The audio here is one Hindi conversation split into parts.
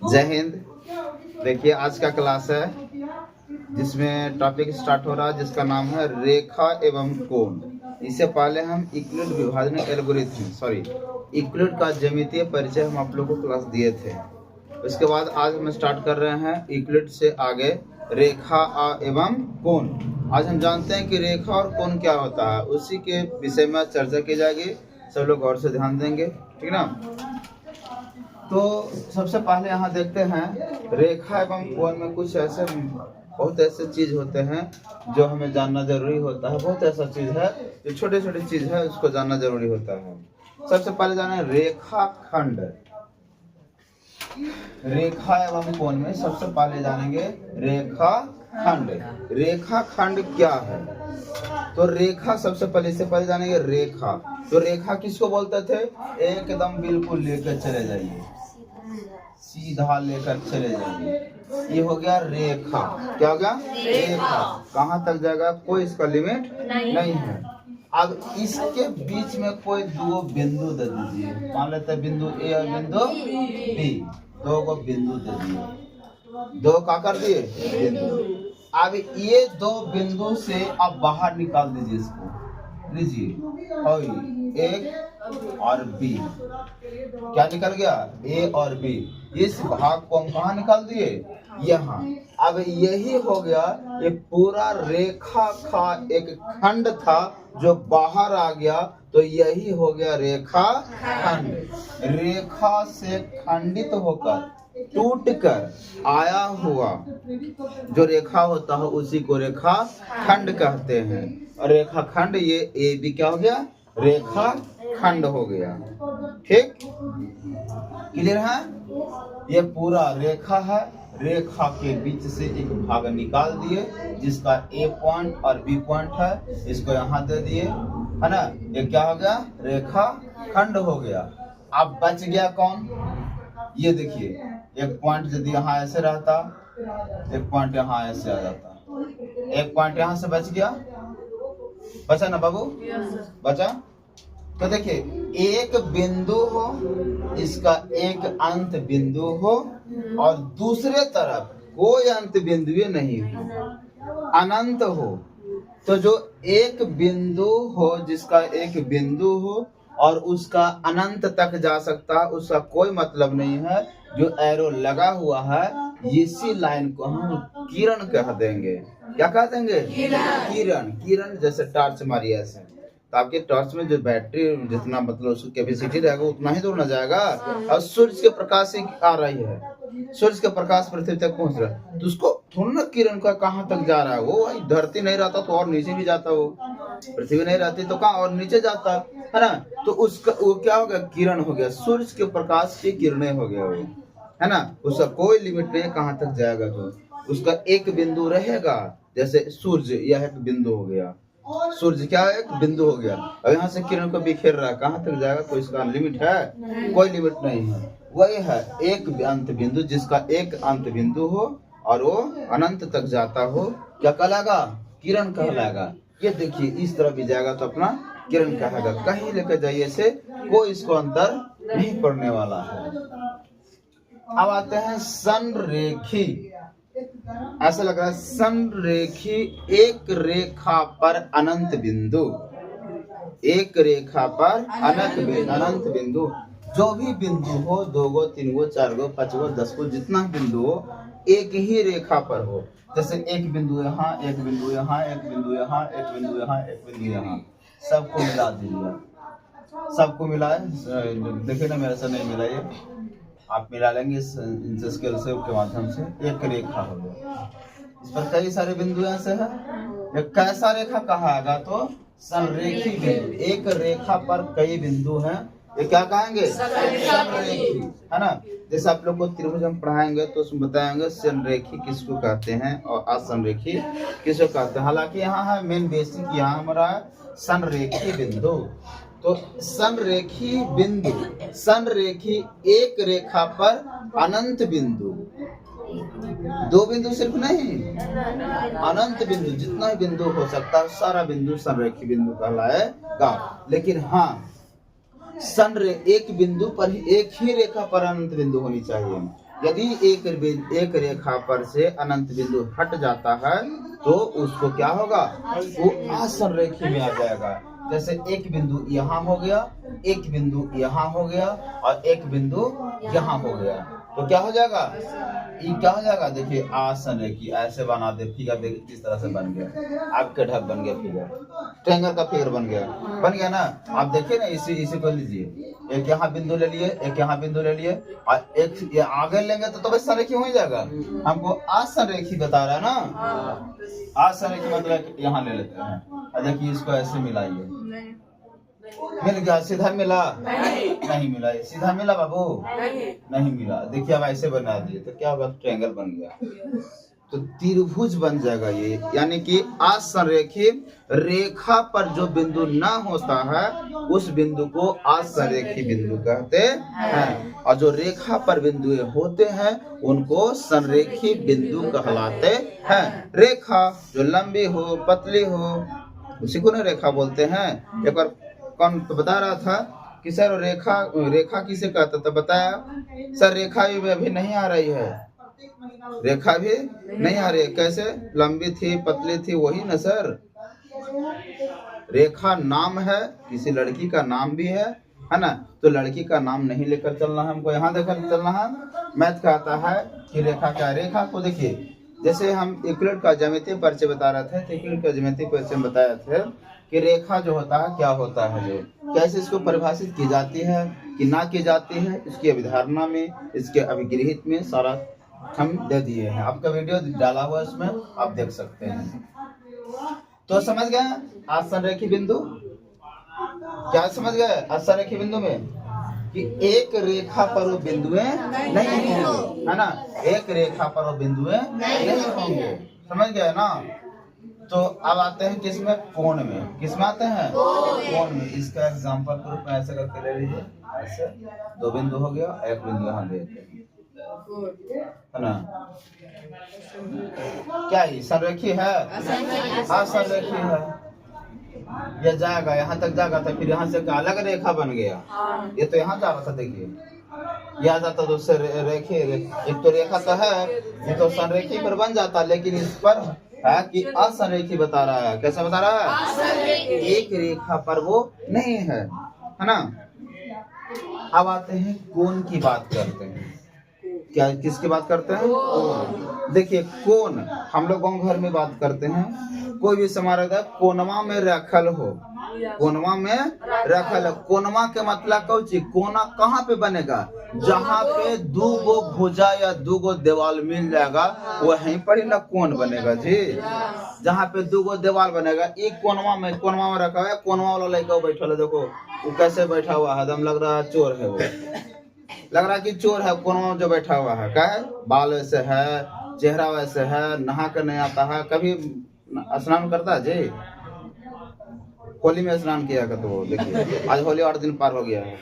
जय हिंद। देखिए आज का क्लास है जिसमें टॉपिक स्टार्ट हो रहा है जिसका नाम है रेखा एवं कोण। इससे पहले हम यूक्लिड विभाजन यूक्लिड का ज्यामितीय परिचय हम आप लोगों को क्लास दिए थे। उसके बाद आज हम स्टार्ट कर रहे हैं यूक्लिड से आगे रेखा एवं कोण। आज हम जानते हैं कि रेखा और कोण क्या होता है, उसी के विषय में चर्चा की जाएगी। सब लोग गौर से ध्यान देंगे, ठीक ना। तो सबसे पहले यहाँ देखते हैं रेखा एवं कोण में कुछ ऐसे बहुत ऐसे चीज होते हैं जो हमें जानना जरूरी होता है। बहुत ऐसा चीज है जो छोटे छोटे चीज है उसको जानना जरूरी होता है। सबसे पहले जाने रेखा खंड। रेखा एवं कोण में सबसे पहले जानेंगे रेखा खंड। रेखा खंड क्या है? तो रेखा सबसे पहले, इससे पहले जानेंगे रेखा। तो रेखा किसको बोलते थे? एकदम बिल्कुल लेकर चले जाइए, सीधा लेकर चले जाइए। ये हो गया रेखा। क्या हो गया? रेखा। कहाँ तक जाएगा? कोई इसका लिमिट नहीं है। अब इसके बीच में कोई दो बिंदु दे दीजिए। मान लेते हैं बिंदु ए और बिंदु बी, दो को बिंदु दे दिए। दो का कर दिए बिंदु। अब ये दो बिंदु से अब बाहर निकाल दीजिए इसको, लीजिए और एक और बी। क्या निकल गया? ए और बी। इस भाग को हम कहाँ निकाल दिए? यहाँ। अब यही हो गया, ये पूरा रेखा का एक खंड था जो बाहर आ गया, तो यही हो गया रेखा खंड। रेखा से खंडित होकर टूट कर आया हुआ जो रेखा होता है उसी को रेखा खंड कहते हैं। और रेखा खंड ये ए बी क्या हो गया? रेखा खंड हो गया। ठीक, क्लियर है? ये पूरा रेखा है। रेखा के बीच से एक भाग निकाल दिए जिसका ए पॉइंट और बी पॉइंट है, इसको यहाँ दे दिए, है ना। ये क्या हो गया? रेखा खंड हो गया। अब बच गया कौन? ये देखिए, एक पॉइंट यदि यहाँ ऐसे रहता, एक पॉइंट यहाँ ऐसे आ जाता, एक पॉइंट यहाँ से बच गया। बचा ना बाबू? बचा। तो देखिए, एक बिंदु हो, इसका एक अंत बिंदु हो और दूसरे तरफ कोई अंत बिंदु नहीं हो, अनंत हो। तो जो एक बिंदु हो, जिसका एक बिंदु हो और उसका अनंत तक जा सकता है, उसका कोई मतलब नहीं है। जो एरो लगा हुआ है इसी लाइन को हम किरण कह देंगे। क्या कह देंगे? किरण। किरण जैसे टॉर्च मारी ऐसे, तो आपके टॉर्च में जो बैटरी जितना मतलब उसकी कैपेसिटी रहेगा उतना ही दूर न जाएगा। और सूर्य के प्रकाश से आ रही है, सूर्य का प्रकाश पृथ्वी तक पहुंच रहा है, तो उसको थोड़ा ना किरण का कहाँ तक जा रहा है। वो धरती नहीं रहता तो और नीचे भी जाता, वो पृथ्वी नहीं रहती तो कहाँ और नीचे जाता, है ना। तो उसका वो क्या हो गया? किरण हो गया। सूर्य के प्रकाश की किरणें हो गया वो, है ना। उसका कोई लिमिट नहीं है कहाँ तक जाएगा। तो उसका एक बिंदु रहेगा, जैसे सूर्य यह एक बिंदु हो गया। सूर्य क्या है? एक बिंदु हो गया। और यहाँ से किरण को बिखेर रहा है, कहाँ तक जाएगा? कोई इसका लिमिट है? कोई लिमिट नहीं है। वही है एक अंत बिंदु, जिसका एक अंत बिंदु हो और वो अनंत तक जाता हो, क्या कहलाएगा? किरण कहलाएगा। ये देखिए, इस तरह भी जाएगा तो अपना किरण कहेगा। कहीं लेकर जाइए से कोई इसको अंतर नहीं पड़ने वाला है। अब आते हैं संरेखी। ऐसा लग रहा है संरेखी, एक रेखा पर अनंत बिंदु। एक रेखा पर अनंत बिंदु। जो भी बिंदु हो, 2 गो 3 गो 4 गो 5 गो 10 गो, जितना बिंदु हो एक ही रेखा पर हो। जैसे एक बिंदु यहाँ, एक बिंदु यहाँ, एक बिंदु यहाँ, एक बिंदु यहाँ, एक बिंदु यहाँ, सबको मिला दीजिए। सबको मिलाए, देखिए ना मेरे से नहीं मिला, ये आप मिला लेंगे इस स्केल से के माध्यम से। एक रेखा हो गया, इस पर कई सारे बिंदु ऐसे है। एक कैसा रेखा कहागा? तो संरेखी बिंदु। एक रेखा पर कई बिंदु हैं, ये क्या कहेंगे? संरेखी, है ना। जैसे आप लोग को त्रिभुज हम पढ़ाएंगे तो उसमें बताएंगे संरेखी किसको कहते हैं और असंरेखी किसको कहते हैं। हालांकि यहाँ है मेन बेसिक, यहाँ हमारा संरेखी बिंदु। तो संरेखी बिंदु, संरेखी एक रेखा पर अनंत बिंदु। 2 बिंदु सिर्फ नहीं, अनंत बिंदु, जितना ही बिंदु हो सकता है सारा बिंदु संरेखी बिंदु कहलाएगा। लेकिन हाँ, एक बिंदु पर एक ही रेखा पर अनंत बिंदु होनी चाहिए। यदि एक रेखा पर से अनंत बिंदु हट जाता है तो उसको क्या होगा, वो असंरेखी में आ जाएगा। जैसे एक बिंदु यहाँ हो गया, एक बिंदु यहाँ हो गया और एक बिंदु यहाँ हो गया, तो क्या हो जाएगा, ये क्या हो जाएगा, देखिए असंरेखी। ऐसे बना दे फिगर, देखिए किस तरह से बन गया, आपके ढक बन गया फिगर, ट्रायंगल का फिगर बन गया ना। आप देखिए ना, इसी को लीजिए, एक यहाँ बिंदु ले लिए, एक यहाँ बिंदु ले लिए और एक ये आगे लेंगे तो बस संरेखी हो ही जाएगा। हमको असंरेखी बता रहा है ना, असंरेखी मतलब यहाँ ले लेते हैं और देखिए इसको ऐसे मिलाइए, मिल गया, सीधा मिला, नहीं मिला, सीधा मिला बाबू, नहीं मिला। देखिए अब ऐसे बना दिए तो क्या होगा, ट्रायंगल बन गया, तो त्रिभुज बन जाएगा ये। यानी कि असंरेखी रेखा पर जो बिंदु न होता है उस बिंदु को असंरेखी बिंदु कहते हैं, और जो रेखा पर बिंदु होते हैं उनको संरेखी बिंदु कहलाते हैं। रेखा जो लंबी हो पतली हो उसी को ना रेखा बोलते हैं। एक बार कौन तो बता रहा था कि सर रेखा किसे कहता था, बताया सर रेखा भी अभी नहीं आ रही है, रेखा भी नहीं आ रही है, कैसे, लंबी थी पतली थी वही ना सर। रेखा नाम है, किसी लड़की का नाम भी है ना, तो लड़की का नाम नहीं लेकर चलना है हमको, यहाँ देखकर चलना है। मैथ कहता है कि रेखा क्या, रेखा को देखिए, जैसे हम यूक्लिड का ज्यामितीय परिचय बता रहे थे, यूक्लिड का ज्यामितीय परिचय बताया थे कि रेखा जो होता है क्या होता है, जो कैसे इसको परिभाषित की जाती है कि ना की जाती है, इसकी अभिधारणा में, इसके अभिगृहित में सारा हम दे दिए हैं। आपका वीडियो डाला हुआ है, इसमें आप देख सकते हैं। तो समझ गए असंरेखी बिंदु, क्या समझ गए असंरेखी बिंदु में कि एक रेखा पर वो बिंदुएं नहीं होंगे, है ना, एक रेखा पर वो बिंदुएं नहीं होंगे, समझ गए ना। तो अब आते हैं किसमें, कोण में, किसमें आते हैं, कोण में। इसका एग्जांपल के रूप में ऐसे करके ले लीजिए, ऐसे दो बिंदु हो गया, एक बिंदु यहाँ देते हैं, है ना, क्या ही संरेखी है, असंरेखी है। ये जाएगा यहाँ तक जाएगा तो फिर यहाँ से अलग रेखा बन गया, ये तो यहाँ जा रहा था, देखिए यह जाता तो रेखी, एक तो रेखा तो है, ये तो संरेखी पर बन जाता, लेकिन इस पर है कि असंरेखी बता रहा है। कैसा बता रहा है, एक रेखा पर वो नहीं है ना। अब आते हैं कोण की बात करते हैं, क्या किसकी बात करते हैं, कोण। देखिए कोण हम लोग गाँव घर में बात करते हैं, कोई भी समारोह कोनवा में रखल हो, कोनवा में रखल है, कोनवा के मतलब कौची, कोना कहाँ पे बनेगा, जहाँ पे दो गो भुजा या दो गो देवाल मिल जाएगा वहीं पर ही ना कोण बनेगा जी। जहाँ पे दो गो देवाल बनेगा, एक कोनवा में रखा है, कोनवा वाला लड़का बैठा है, देखो वो कैसे बैठा हुआ है, एकदम लग रहा है चोर है, वो लग रहा है कि चोर है, कोनवा में जो बैठा हुआ है, क्या है, बाल वैसे है, चेहरा वैसे है, नहा कर नहीं आता है, कभी स्नान करता है जी, होली में स्नान किया का, तो वो देखिए आज होली 8 दिन पार हो गया है।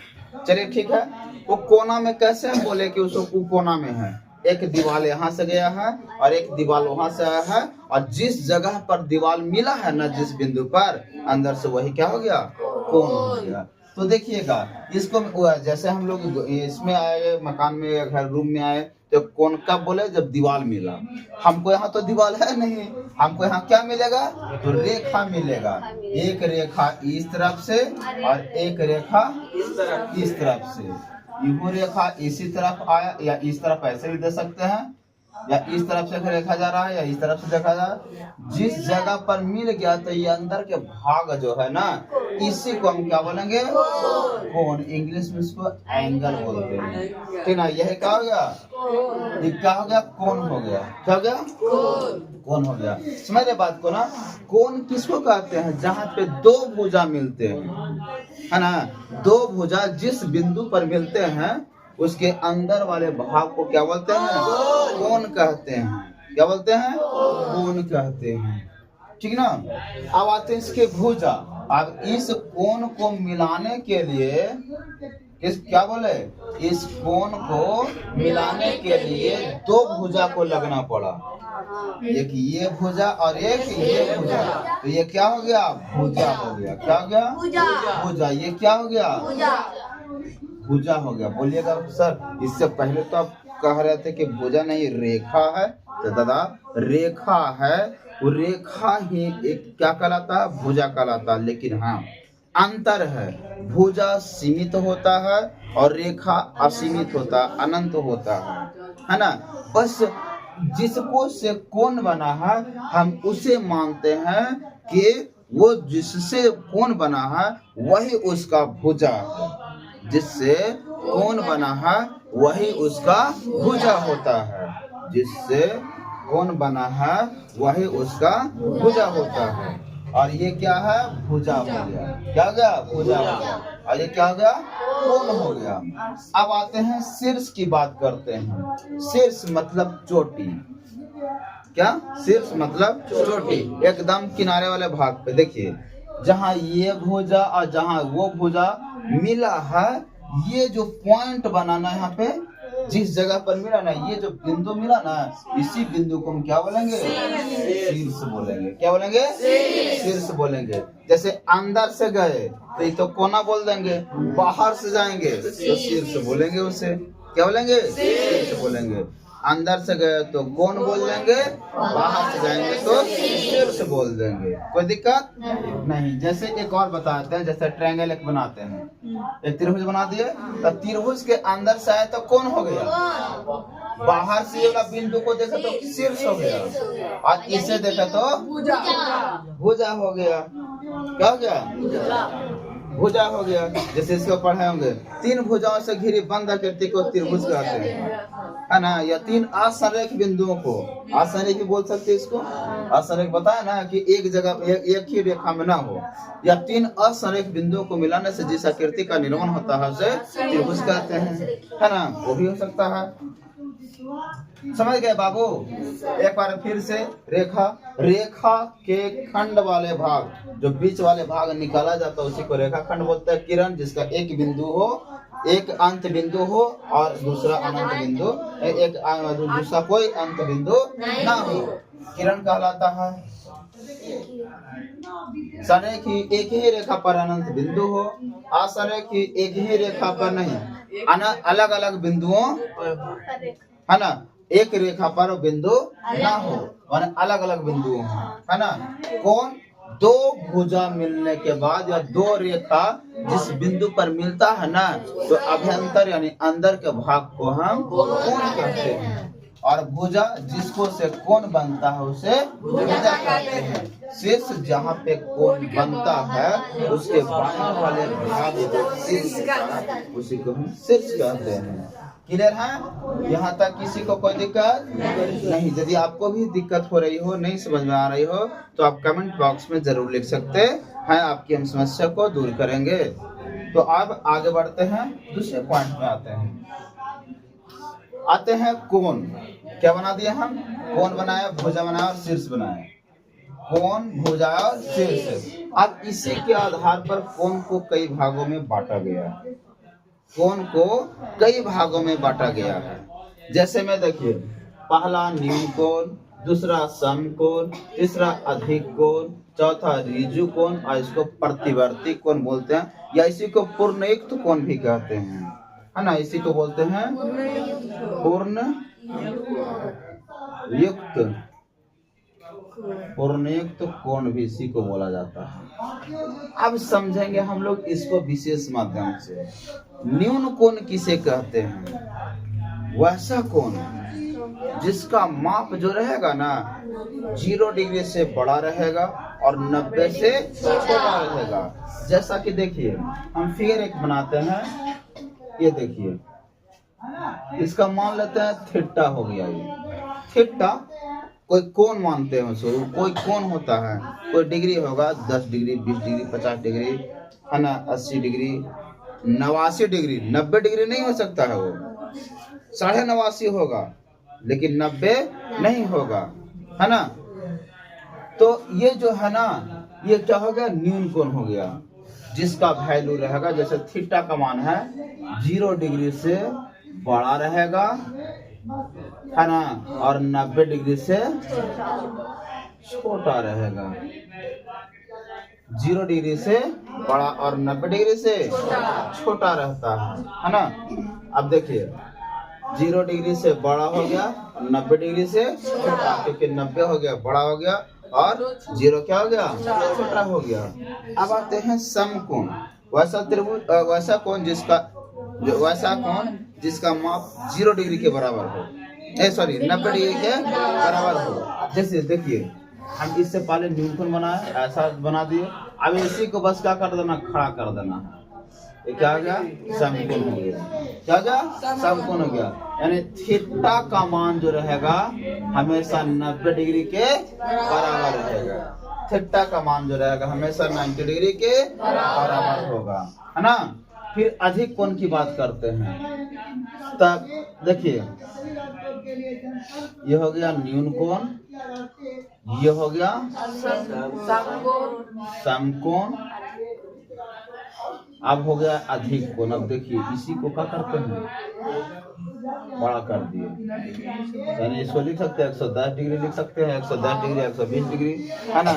चलिए ठीक है, वो कोना में कैसे हम बोले कि उसको कोना में है, एक दीवार यहाँ से गया है और एक दीवार वहां से आया है, और जिस जगह पर दीवार मिला है ना, जिस बिंदु पर, अंदर से वही क्या हो गया, कोण हो गया। तो देखिएगा इसको, जैसे हम लोग इसमें आए, मकान में, घर रूम में आए, तो कोण कब बोले, जब दीवार मिला। हमको यहाँ तो दीवार है नहीं, हमको यहाँ क्या मिलेगा, तो रेखा मिलेगा, एक रेखा इस तरफ से और एक रेखा इस तरफ से। ये रेखा इसी तरफ आया या इस तरफ ऐसे भी दे सकते हैं, या इस तरफ से रेखा जा रहा है या इस तरफ से देखा जा रहा है। जिस जगह पर मिल गया तो ये अंदर के भाग जो है ना, इसी को हम क्या बोलेंगे, कोण। इंग्लिश में इसको एंगल बोलते हैं, ठीक ना। यह क्या हो गया, ये क्या हो गया, कोण हो गया, क्या हो गया, कोण हो गया। समझ रहे बात को ना। कोण किसको कहते हैं, जहाँ पे दो भुजा मिलते हैं, है ना, दो भुजा जिस बिंदु पर मिलते हैं उसके अंदर वाले भाग को क्या बोलते हैं, कोण कहते हैं। क्या बोलते हैं, कोण कहते हैं, ठीक ना। अब आते हैं इसके भुजा। अब इस कोण को मिलाने के लिए क्या बोले, इस कोण को मिलाने के लिए दो भुजा को लगना पड़ा, एक ये भुजा और एक ये भुजा, तो ये क्या हो गया, भुजा हो गया। क्या हो गया, भुजा। ये क्या हो गया, भुजा हो गया। बोलिएगा सर इससे पहले तो आप कह रहे थे कि भुजा नहीं रेखा है, तो दादा रेखा है, वो रेखा ही एक क्या कहलाता है, भुजा कहलाता है। लेकिन हाँ अंतर है, भुजा सीमित होता है और रेखा असीमित होता है, अनंत होता है ना। बस जिसको से कोण बना है हम उसे मानते हैं कि वो जिससे कोण बना है वही उसका भुजा है, जिससे कोण बना है वही उसका भुजा होता है, जिससे कोण बना है वही उसका भुजा होता है। और ये क्या है, भुजा हो गया, क्या हो गया, भुजा हो गया। और ये क्या हो गया, कोण हो गया। अब आते हैं शीर्ष की बात करते हैं। शीर्ष मतलब चोटी, क्या, शीर्ष मतलब चोटी, एकदम किनारे वाले भाग पे। देखिए जहाँ ये भुजा और जहाँ वो भुजा मिला है, ये जो पॉइंट बनाना यहाँ पे, जिस जगह पर मिला ना, ये जो बिंदु मिला ना, इसी बिंदु को हम क्या बोलेंगे, शीर्ष बोलेंगे। क्या बोलेंगे, शीर्ष बोलेंगे। जैसे अंदर से गए तो ये तो कोना बोल देंगे, बाहर से जाएंगे तो शीर्ष बोलेंगे उसे। क्या बोलेंगे, शीर्ष बोलेंगे। अंदर से गए तो कोण बोल देंगे, बाहर से जाएंगे तो शीर्ष बोल देंगे। कोई दिक्कत नहीं। जैसे एक और बताते हैं, जैसे ट्रायंगल एक बनाते हैं, एक त्रिभुज बना दिए, तो त्रिभुज के अंदर से आए तो कोण हो गया, बाहर से ये वाला बिंदु को देखा तो शीर्ष हो गया, और इसे देखा तो भुजा हो गया। क्या हो गया, भुजा हो गया। जैसे इसको पढ़े होंगे, तीन भुजाओं से घिरी बंद आकृति को त्रिभुज कहते हैं, है ना। या तीन असंरेख बिंदुओं को, असंरेख भी बोल सकते हैं इसको। असंरेख बताया ना कि एक जगह एक ही रेखा में ना हो, या तीन असंरेख बिंदुओं को मिलाने से जिस आकृति का निर्माण होता है उसे त्रिभुज कहते हैं, है ना। वो भी हो सकता है। समझ गए बाबू। एक बार फिर से, रेखा, रेखा के खंड वाले भाग, जो बीच वाले भाग निकाला जाता है उसी को रेखा खंड बोलते हैं। किरण जिसका एक बिंदु हो, एक अंत बिंदु हो और दूसरा अनंत बिंदु, एक दूसरा कोई अंत बिंदु ना हो, किरण कहलाता है। संरेख ही एक ही रेखा पर अनंत बिंदु हो, असंरेख ही एक ही रेखा पर नहीं, अलग अलग बिंदुओं, है ना, एक रेखा पर बिंदु ना हो, माने अलग अलग बिंदु हो, है ना। कौन, दो भुजा मिलने के बाद या दो रेखा जिस बिंदु पर मिलता है ना, तो अभ्यंतर यानी अंदर के भाग को हम कोण कहते हैं, और भुजा जिसको से कोण बनता है उसे भुजा कहते हैं। शीर्ष जहाँ पे कोण बनता है उसके बाहर वाले भाग को शीर्ष, उसी को हम शीर्ष कहते हैं। क्लियर है, यहाँ तक किसी को कोई दिक्कत नहीं। यदि आपको भी दिक्कत हो रही हो, नहीं समझ में आ रही हो, तो आप कमेंट बॉक्स में जरूर लिख सकते हैं, आपकी हम समस्या को दूर करेंगे। तो अब आगे बढ़ते हैं, दूसरे पॉइंट में आते हैं कोण। क्या बना दिया हम, कोण बनाया, भुजा बनाया और शीर्ष बनाया। कोण, भुजा और शीर्ष। अब इसी के आधार पर कोण को कई भागों में बांटा गया है, कोण को कई भागों में बांटा गया है। जैसे में देखिए, पहला न्यून कोण, दूसरा समकोण, तीसरा अधिक कोण, चौथा ऋजु कोण, और इसको प्रतिवर्ती कोण बोलते हैं, या इसी को पूर्णयुक्त कोण भी कहते हैं, है ना। इसी को बोलते हैं पूर्णयुक्त कोण भी इसी को बोला जाता है। अब समझेंगे हम लोग इसको विशेष माध्यम से। न्यून कोण किसे कहते हैं, वैसा कोण जिसका माप जो रहेगा ना 0 डिग्री से बड़ा रहेगा और 90 से छोटा रहेगा। जैसा कि देखिए, हम फिगर एक बनाते हैं, ये देखिए, इसका मान लेते हैं थीटा हो गया। ये थीटा कोई कोण मानते हैं उसको, कोई कोण होता है, कोई डिग्री होगा, 10 डिग्री, 20 डिग्री, 50 डिग्री, है ना, 80 डिग्री, 89 डिग्री। 90 डिग्री नहीं हो सकता है, वो 89.5 होगा, लेकिन 90 नहीं होगा, है ना। तो ये जो है ना, ये क्या हो गया, न्यून कोण हो गया, जिसका वैल्यू रहेगा, जैसे थीटा का मान है 0 डिग्री से बड़ा रहेगा, है ना, और 90 डिग्री से छोटा रहेगा। 0 डिग्री से बड़ा और 90 डिग्री से छोटा रहता है ना। अब देखिए, 0 डिग्री से बड़ा हो गया, 90 डिग्री से छोटा, क्योंकि 90 हो गया बड़ा हो गया और 0 क्या हो गया, छोटा हो गया। अब आते हैं समकोण। वैसा त्रिभुज, वैसा कोण जिसका माप 0 डिग्री के बराबर हो, 90 डिग्री के बराबर हो। जैसे देखिए, हम इससे पहले न्यूनकोण बनाए, ऐसा बना दिए। अब इसी को बस क्या कर देना, खड़ा कर देना है। ये क्या हो गया, समकोण हो गया। क्या हो गया, समकोण हो गया। यानी थीटा का मान जो रहेगा हमेशा 90 डिग्री के बराबर रहेगा। थीटा का मान जो रहेगा हमेशा 90 डिग्री के बराबर होगा, है ना। फिर अधिक कोण की बात करते हैं। तब देखिए, ये हो गया न्यून कोण, ये हो गया समकोण, अब हो गया अधिक कोण। अब देखिए, इसी को क्या करते हैं, बड़ा कर दिए। यानी इसको लिख सकते हैं 110 डिग्री, लिख सकते हैं 110 डिग्री, 120 डिग्री, है ना।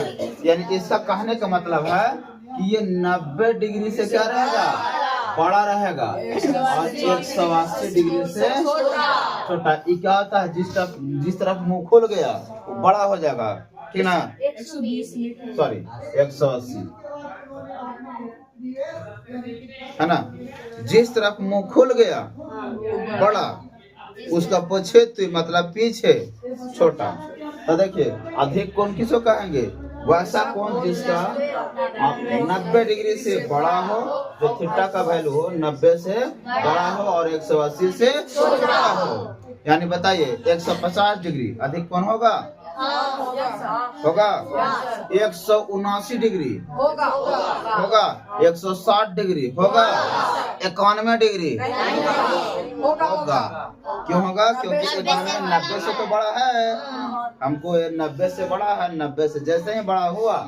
यानी इसका कहने का मतलब है कि ये 90 डिग्री से क्या रहेगा, बड़ा रहेगा, और 180 डिग्री से छोटा। ये क्या होता है, जिस तरफ मुंह खुल गया वो बड़ा हो जाएगा, ठीक ना। 180, है ना। जिस तरफ मुंह खुल गया बड़ा, उसका पीछे मतलब पीछे छोटा। तो देखिए, अधिक कोण किसको कहेंगे, वैसा कोण जिसका 90 डिग्री से बड़ा हो, जो थीटा का वैल्यू हो 90 से बड़ा हो और 180 से छोटा हो। यानी बताइए, 150 डिग्री अधिक कोण होगा, होगा 179 डिग्री होगा, 160 डिग्री होगा, 91 डिग्री होगा। क्यों होगा, क्योंकि 91 90 से तो बड़ा है, हमको 90 से बड़ा है। 90 से जैसे ही बड़ा हुआ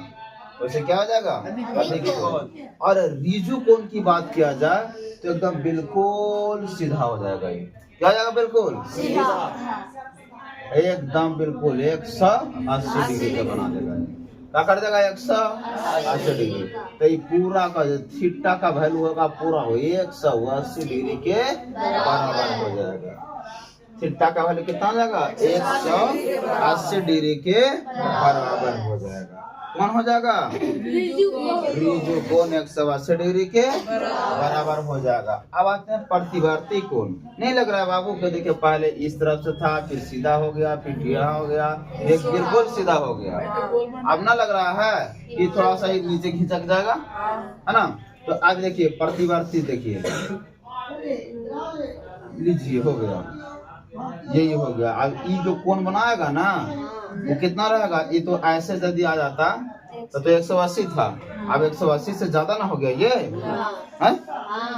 वैसे क्या हो जाएगा, अधिक कोण। और ऋजु कोण की बात किया जाए तो एकदम बिल्कुल सीधा हो जाएगा। ये क्या हो जाएगा, बिल्कुल सीधा, एकदम बिल्कुल 180 डिग्री का बना देगा। क्या कर देगा, 180 डिग्री। तो ये पूरा का जो थीटा का वैल्यू होगा पूरा हो 180 डिग्री के बराबर हो जाएगा। थीटा का वैल्यू कितना हो जाएगा, 180 डिग्री के बराबर हो जाएगा। कौन हो जाएगा, ऋजु कोण 180 डिग्री के बराबर हो जाएगा। अब आते हैं प्रतिवर्ती कोण। नहीं लग रहा है बाबू को, देखिए पहले इस तरफ से था, फिर सीधा हो गया, फिर टेढ़ा हो गया, एक बिल्कुल सीधा हो गया। अब ना लग रहा है कि थोड़ा सा ही नीचे खिंचक जाएगा, है ना। तो अब देखिए प्रतिवर्ती, देखिए लीजिए हो गया, यही हो गया। अब ये जो कोण बनाएगा ना वो कितना रहेगा, ये तो ऐसे यदि आ जाता तो 180 था, अब 180 से ज्यादा ना हो गया ये है,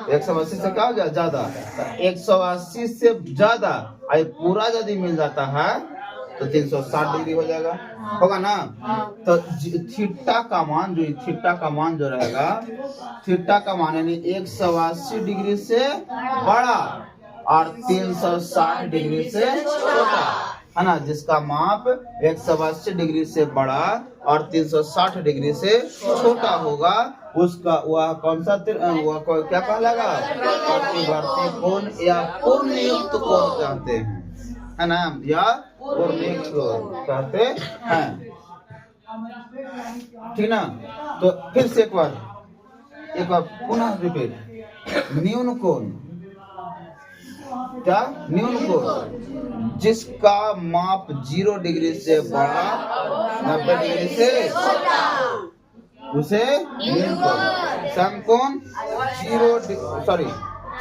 180 से क्या हो गया, ज्यादा। 180 से ज्यादा पूरा यदि मिल जाता है तो 360 डिग्री हो जाएगा, होगा ना। तो थीटा का मान जो रहेगा, थीटा का मान यानी 180 डिग्री से बड़ा और 360 डिग्री से छोटा, है ना। जिसका माप 180 डिग्री से बड़ा और 360 डिग्री से छोटा होगा, उसका वह कौन सा वह क्या कहलाएगा, प्रतिवर्ती कोण या पूर्णयुक्त कोण कहते हैं, है ना, या पूर्णयुक्त कोण कहते हैं, ठीक ना। तो फिर से एक बार पुनः रिपीट। न्यून कोण, क्या, न्यून कोण जिसका माप 0 डिग्री से बड़ा, 90 डिग्री से उसे न्यून कोण। समकोण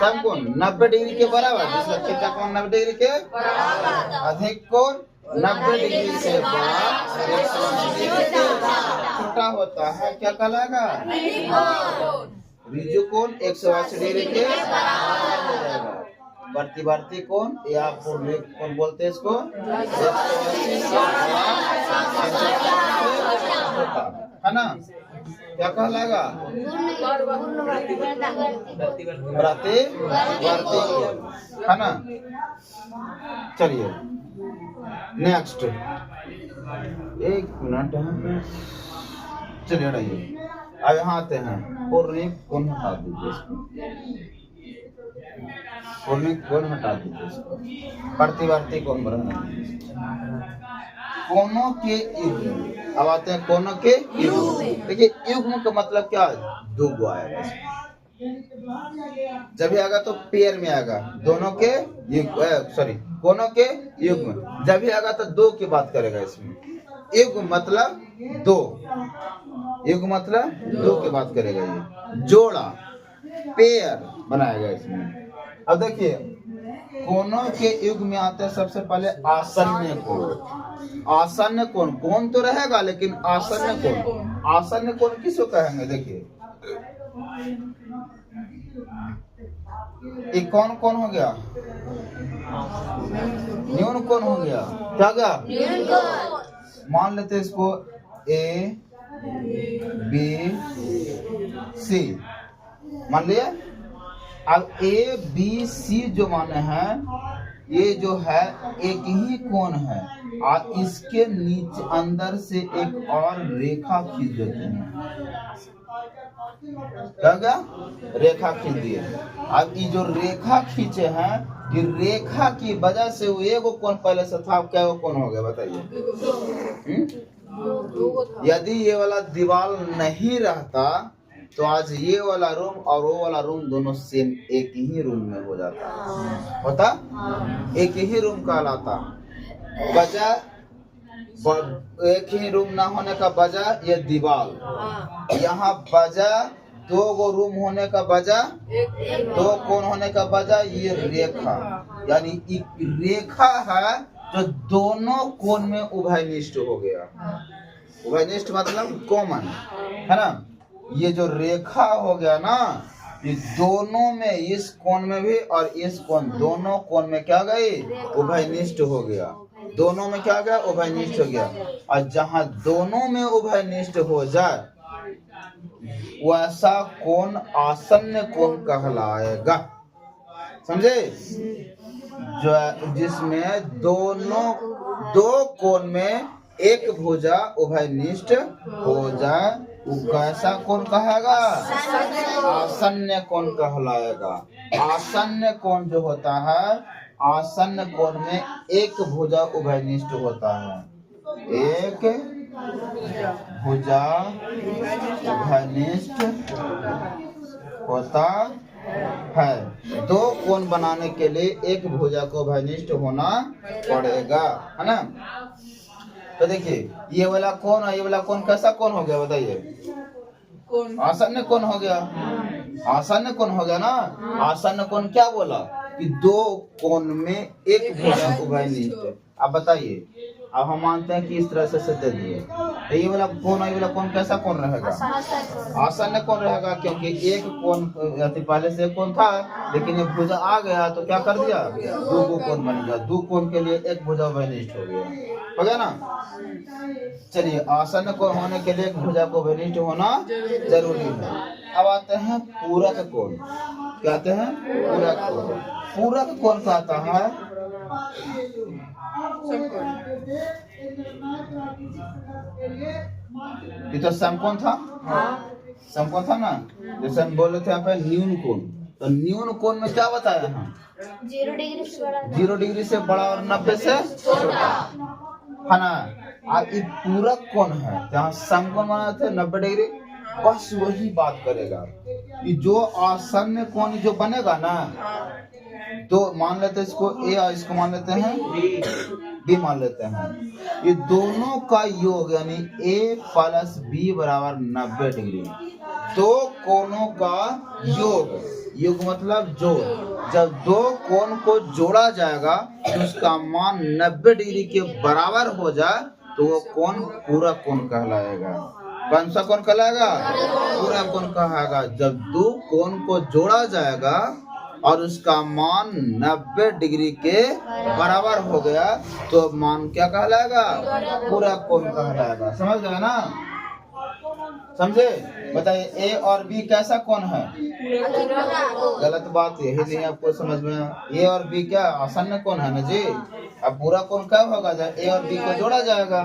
समकोण 90 डिग्री के बराबर, जिसका थीटा कोण 90 डिग्री के बराबर। अधिक कोण 90 डिग्री से बड़ा, 180 डिग्री से छोटा होता है, क्या कहलाएगा, ऋजु कोण 180 डिग्री के बराबर हो जाएगा। प्रतिवर्ती कोण या पूर्णयुक्त कोण बोलते हैं इसको, 180 से छोटा, है ना। क्या कहलाएगा, प्रतिवर्ती कोण, है ना। चलिए नेक्स्ट, एक मिनट है, चलिए हटाइए। अब यहाँ आते हैं पूर्णयुक्त कोण, हटा दीजिए इसको। पूर्णिक कोण हटा दीजिए इसको, प्रतिवर्ती कोण बढ़ाना दीजिए। कोनों के युग्म, अब आते हैं कोनों के युग्म। देखिए युग्म का मतलब क्या है, दो आएगा इसमें। जब भी आएगा तो पेयर में आएगा, दोनों के युग्म, सॉरी कोनों के युग्म। जब भी आएगा तो दो की बात करेगा इसमें। युग्म मतलब दो, युग्म मतलब दो की बात करेगा, ये जोड़ा पेयर बनाएगा इसमें। अब देखिए कोनों के युग्म में आते हैं सबसे पहले आसन्न कोण। आसन्न कोण, कोण तो रहेगा लेकिन आसन्न कोण, आसन्न कोण किसको कहेंगे? देखिए एक कौन कौन हो गया, न्यून कौन हो गया, क्या गया, मान लेते हैं इसको ए बी सी मान लिया। अब ए बी सी जो माने हैं, ये जो है एक ही कोण है और इसके नीचे अंदर से एक और रेखा खींच देते हैं। क्या गया, रेखा खींच दिए। अब ये जो रेखा खींचे हैं, ये रेखा की वजह से वो एगो कोण पहले से था, क्या वो कोण हो गया बताइए। यदि ये वाला दीवार नहीं रहता तो आज ये वाला रूम और वो वाला रूम दोनों सेम एक ही रूम में हो जाता, होता एक ही रूम कहलाता। वजह एक ही रूम ना होने का वजह ये दीवार, यहाँ वजह दो गो रूम होने का वजह, दो कोण होने का वजह ये रेखा, यानी एक रेखा है जो दोनों कोण में उभयनिष्ठ हो गया। उभयनिष्ठ मतलब कॉमन है ना। ये जो रेखा हो गया ना, ये दोनों में, इस कोण में भी और इस कोण, दोनों कोण में क्या गई, उभयनिष्ठ हो गया। दोनों में क्या गया, उभयनिष्ठ हो गया। और जहां दोनों में उभयनिष्ठ हो जाए वैसा कोण आसन्न कोण कहलाएगा, समझे? जो जिसमें दोनों दो कोण में एक भुजा उभयनिष्ठ हो जाए वो कैसा कोण कहेगा, आसन्न कोण कहलाएगा। आसन्न कोण जो होता है, आसन्न कोण में एक भुजा उभयनिष्ठ होता है, एक भुजा उभयनिष्ठ होता है। दो कोण बनाने के लिए एक भुजा को उभयनिष्ठ होना पड़ेगा, है ना। तो देखिए ये वाला कोण और ये वाला कोण कैसा कोण हो गया बताइए, आसन्न कोण हो गया। आसन्न कोण हो गया ना। आसन्न कोण क्या बोला कि दो कोण में एक भुजा उभयनिष्ठ। अब बताइए, अब हम मानते हैं कि इस तरह से दे दिए तो ये वाला कोण और ये वाला कोण कैसा कोण रहेगा, आसन्न कोण रहेगा, क्योंकि एक कोण पहले से कोण था लेकिन ये भुजा आ गया तो क्या कर दिया, दो कोण बन गया। दो कोण के लिए एक भुजा उभयनिष्ठ हो गया ना। चलिए आसन्न कोण होने के लिए एक भुजा को उभयनिष्ठ होना जरूरी है। अब आते हैं पूरक कोण। क्या आते हैं, पूरक कोण। पूरक कोण कहता है ये तो समकोण था, समकोण था ना। जैसे हम बोल रहे थे यहाँ पे न्यून कोण, तो न्यून कोण में क्या बताया हम, 0 डिग्री से बड़ा और 90 से छोटा, है ना। अब ये पूरक कोण है, जहाँ समकोण बना थे 90 डिग्री, बस वही बात करेगा। ये जो आसन्न कोण जो बनेगा ना, तो मान लेते हैं इसको ए और इसको मान लेते हैं बी मान लेते हैं। ये दोनों का योग यानी ए प्लस बी बराबर 90 डिग्री। दो कोणों का योग, योग मतलब जोड़। जब दो कोण को जोड़ा जाएगा तो उसका मान 90 डिग्री के बराबर हो जाए तो वो कोण पूरक कोण कहलाएगा। कौन सा कोण कहलाएगा, पूरक कोण कहलाएगा। जब दो कोण को जोड़ा जाएगा और उसका मान 90 डिग्री के बराबर हो गया तो मान क्या कहलाएगा, पूरक कोण कहलाएगा। समझ गए ना, समझे? बताइए ए और बी कैसा कोण है, गलत बात यही नहीं आपको समझ में। ए और बी क्या आसन्न कोण है ना जी। अब पूरा कोण कब होगा, जब ए और बी को जोड़ा जाएगा।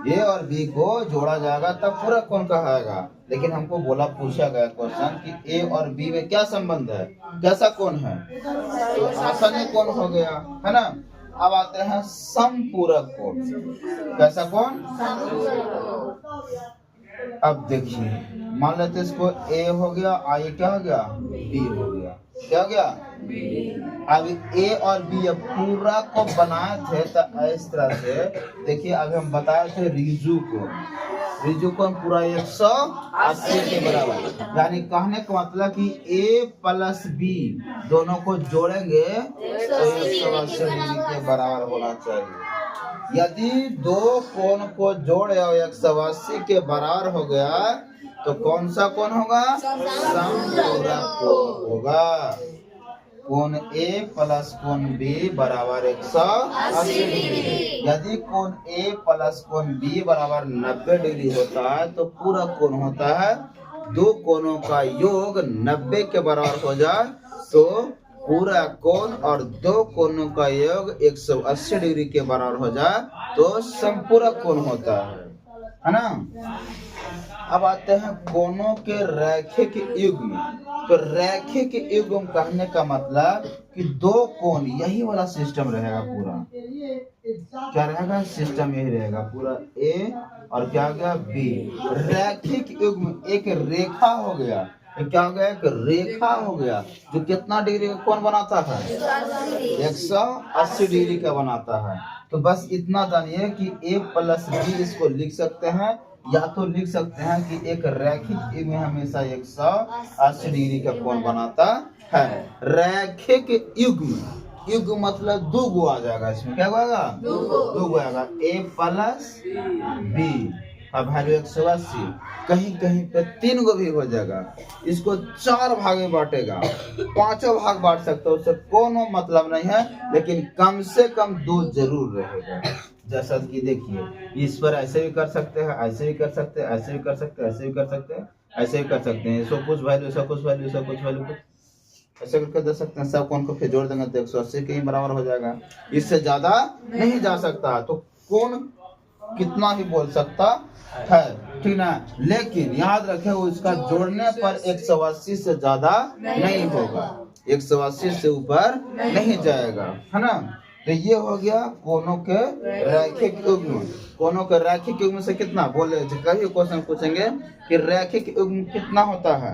ए और बी को जोड़ा जाएगा तब पूरा कोण कहाएगा। लेकिन हमको पूछा गया क्वेश्चन कि ए और बी में क्या संबंध है, कैसा कोण है, तो आसन्य कोण हो गया, है ना। अब आते हैं समपूरक कोण। कैसा कोण? अब देखिए, मान लेते इसको ए हो गया, आई क्या हो गया, बी हो गया, क्या हो गया, अब ए और बी अब पूरा को बनाए थे तो इस तरह से देखिए। अभी हम बताए थे रिजु को हम पूरा 180 के बराबर, यानी कहने का मतलब कि ए प्लस बी दोनों को जोड़ेंगे तो 180 डिग्री के बराबर होना चाहिए। यदि दो कोण को जोड़े और 180 के बराबर हो गया तो कौन सा कोण होगा? समपूरक कोण होगा। कोण ए प्लस कोण बी बराबर 180 डिग्री। यदि कोण ए प्लस कोण बी बराबर 90 डिग्री होता है तो पूरा कोण होता है, दो कोणों का योग 90 के बराबर हो जाए तो पूरा कोण, और दो कोणों का योग 180 डिग्री के बराबर हो जाए तो समपूरक कोण होता है ना। अब आते हैं कोणों के रैखिक युग्म। तो रैखिक युग्म कहने का मतलब कि दो कोण, यही वाला सिस्टम रहेगा पूरा। क्या रहेगा? सिस्टम यही रहेगा पूरा, ए और क्या हो गया, बी। रैखिक युग्म एक रेखा हो गया, क्या हो गया, एक रेखा हो गया जो कितना डिग्री का कोण बनाता है? 180 डिग्री का बनाता है। तो बस इतना जानिए कि ए प्लस बी इसको लिख सकते हैं, या तो लिख सकते हैं कि एक रैखिक युग्म हमेशा 180 डिग्री का कोण बनाता है। रैखिक युग्म मतलब दो गो आ जाएगा इसमें, क्या होगा? दो गो आएगा, ए प्लस बी का वैल्यू 180, कहीं कहीं पे 3 गो भी हो जाएगा। इसको 4 भाग में बांटेगा, 5 भाग बांट सकते हो, उससे कोनो मतलब नहीं है, लेकिन कम से कम 2 जरूर रहेगा। जैसा कि देखिए, इस पर ऐसे भी कर सकते हैं, ऐसे भी कर सकते हैं, ऐसे भी कर सकते हैं, ऐसे भी कर सकते हैं, ऐसे भी कर सकते हैं। इसको कुछ वैल्यू, सब कुछ वैल्यू, सब कुछ वैल्यू ऐसे करके दे सकते हैं। सब कोण को फिर जोड़ देंगे तो 180 के ही बराबर हो जाएगा, इससे ज्यादा नहीं जा सकता। तो कोण कितना ही बोल सकता है, ठीक ना। लेकिन याद रखें वो इसका जोड़ने पर 180 से ज्यादा नहीं होगा, 180 से ऊपर नहीं जाएगा, है ना। तो ये हो गया कोणों के रैखिक युग्म। कोणों के रैखिक युग्म से कितना बोले, कभी क्वेश्चन पूछेंगे कि रैखिक युग्म कितना होता है,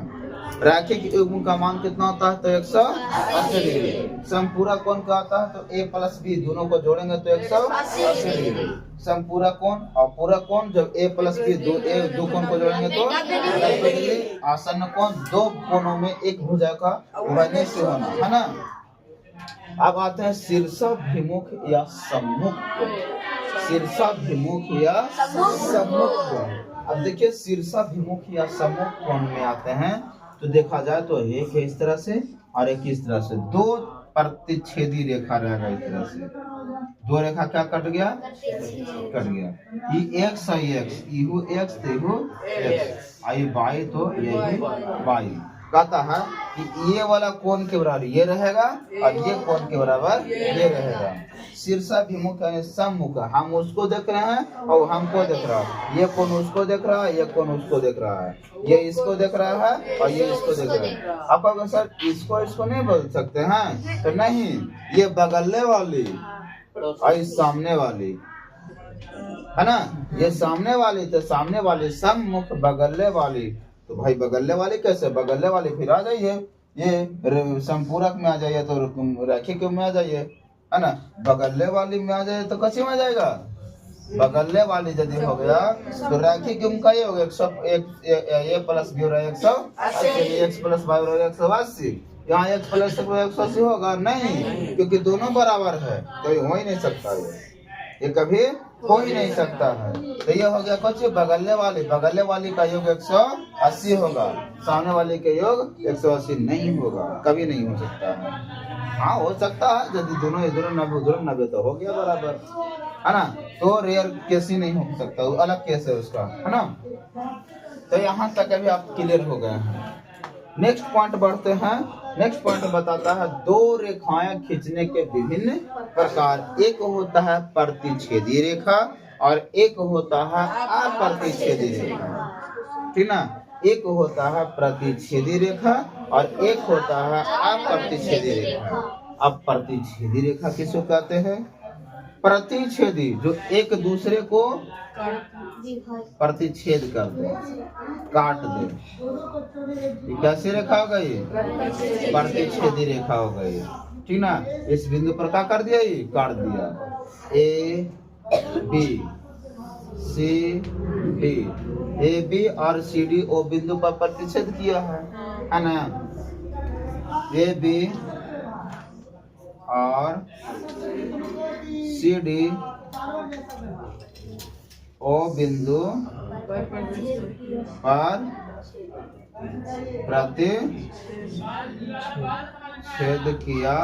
रैखिक युग्म का मान कितना होता है, तो 180 डिग्री। समपूरक कोण क्या होता है, तो ए प्लस बी दोनों को जोड़ेंगे तो 180 डिग्री। समपूरक कोण और पूरक कोण जब ए प्लस बी दो कोण को जोड़ेंगे तो 90 डिग्री। आसन्न कोण दो कोणों में एक भुजा का उभयनिष्ठ से होना, है ना। अब आते हैं शीर्षाभिमुख या सम्मुख कोण। शीर्षाभिमुख या सम्मुख कोण। अब देखिए शीर्षाभिमुख या सम्मुख कोण में आते हैं तो देखा जाए तो एक है इस तरह से और एक इस तरह से, दो प्रतिच्छेदी रेखा रहेगा इस तरह से। दो रेखा क्या कट गया, कट गया। ये एक्स है, एक्स इहु एक्स तेहु एक्स, आई बाई तो यही बाई। कहता है कि ये वाला कोण के बराबर ये रहेगा और ये कोण के बराबर ये रहेगा। शीर्षाभिमुख यानी सम्मुख, हम उसको देख रहे हैं और हमको देख रहा है, ये कोण उसको देख रहा है, ये कोण उसको देख रहा है, ये इसको देख रहा है और ये इसको देख रहा है। आप अगर सर इसको नहीं बोल सकते हैं तो नहीं, ये बगलने वाली और सामने वाली, है ना। ये सामने वाली तो सामने वाली सम्मुख, बगलने वाली तो भाई बगलने वाली कैसे, बगलने वाली फिर आ जाइए ये संपूरक में आ जाइए तो रैखिक में आ जाइए, है ना। बगलने वाली में आ जाइए तो कसी में आ जाएगा, बगलने वाली यदि हो गया तो रैखिक का ये हो गया 100 प्लस बी हो रहा है 180, एक्स प्लस वाई हो रहा है 180। यहाँ एक्स प्लस 180 होगा नहीं, क्योंकि दोनों बराबर है, तो ये हो ही नहीं सकता, ये कभी हो ही नहीं सकता है। तो ये हो गया कुछ बगलने वाली का योग 180 होगा, सामने वाले के योग 180 नहीं होगा, कभी नहीं हो सकता है। हाँ हो सकता है यदि दोनों इधर 90 तो हो गया बराबर, है ना। तो रेयर केस ही नहीं हो सकता, वो अलग केस है उसका, है ना। तो यहाँ तक अभी आप क्लियर हो गए हैं। नेक्स्ट पॉइंट बढ़ते हैं। नेक्स्ट पॉइंट बताता है दो रेखाएं खींचने के विभिन्न प्रकार। एक होता है प्रतिच्छेदी रेखा और एक होता है अप्रतिच्छेदी रेखा, ठीक ना। एक होता है प्रतिच्छेदी रेखा और एक होता है अप्रतिच्छेदी रेखा। अब प्रतिच्छेदी रेखा किसको कहते हैं? प्रतिच्छेदी, जो एक दूसरे को प्रतिच्छेद कर दे, काट दे। ये कैसी रेखा हो गई? प्रतिच्छेदी रेखा हो गई, ठीक ना। इस बिंदु पर क्या कर दिया? ये काट दिया। A B C D, A B और सी डी ओ बिंदु पर प्रतिच्छेद किया है ना। ए बी और सी डी ओ बिंदु पर प्रतिच्छेद किया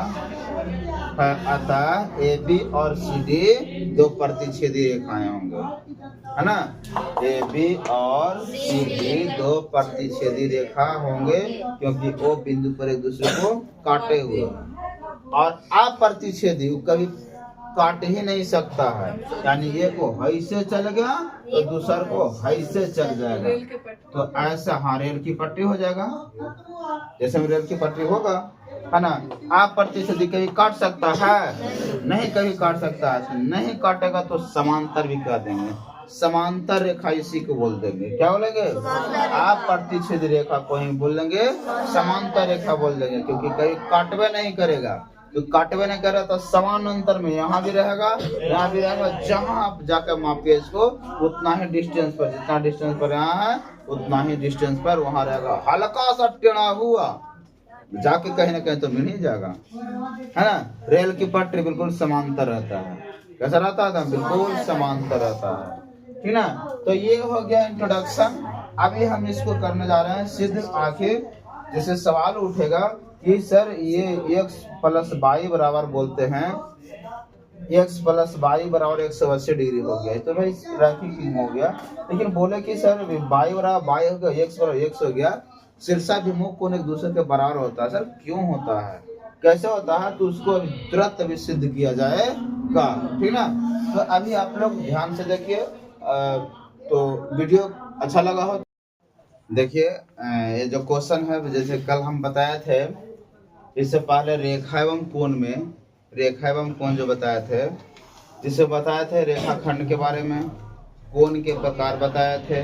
है, अतः ए बी और सी डी दो प्रतिच्छेदी रेखाएं होंगे, है ना। ए बी और सी डी दो प्रतिच्छेदी रेखा होंगे क्योंकि वो बिंदु पर एक दूसरे को काटे हुए। और अप्रतिच्छेदी कभी काट ही नहीं सकता है, यानी ये को हई से चल गया तो दूसर को हई से चल जाएगा, तो ऐसा हाँ रेल की पट्टी हो जाएगा, जैसे में रेल की पट्टी होगा, है ना। अप्रतिच्छेदी कभी काट सकता है? नहीं, कभी काट सकता है। नहीं काटेगा तो समांतर भी कह देंगे, समांतर रेखा इसी को बोल देंगे। क्या बोलेंगे? अप्रतिच्छेदी रेखा को ही बोलेंगे, समांतर रेखा बोल देंगे, क्योंकि कभी काटवे नहीं करेगा। तो काटवे नहीं करेगा तो समान अंतर में यहाँ भी रहेगा, यहाँ भी रहेगा। जहाँ आप जाकर मापिए इसको उतना ही डिस्टेंस पर, जितना डिस्टेंस पर यहाँ है उतना ही डिस्टेंस पर वहाँ रहेगा। हल्का सा टेढ़ा हुआ जाके कहीं ना कहीं तो मिल ही जाएगा, है ना। रेल की पटरी बिल्कुल समांतर रहता है। कैसा रहता है? बिल्कुल समांतर रहता है, ठीक ना। तो ये हो गया इंट्रोडक्शन। अभी हम इसको करने जा रहे हैं सिद्ध आखिर। जैसे सवाल उठेगा कि सर ये x प्लस वाई बराबर बोलते हैं, x प्लस वाई बराबर 180 डिग्री हो गया, तो भाई रैखिक हो गया। लेकिन बोले कि सर वाई बराबर वाई हो गया, x बराबर x हो गया, शीर्षाभिमुख कोण एक दूसरे के बराबर होता है। सर क्यों होता है, कैसे होता है? तो उसको तुरंत भी सिद्ध किया जाएगा, ठीक ना। तो अभी आप लोग ध्यान से देखिए, तो वीडियो अच्छा लगा हो देखिए। ये जो क्वेश्चन है, जैसे कल हम बताए थे, इससे पहले रेखा एवं कोण में, रेखा एवं कोण जो बताए थे, जिसे बताए थे रेखाखंड के बारे में, कोण के प्रकार बताए थे,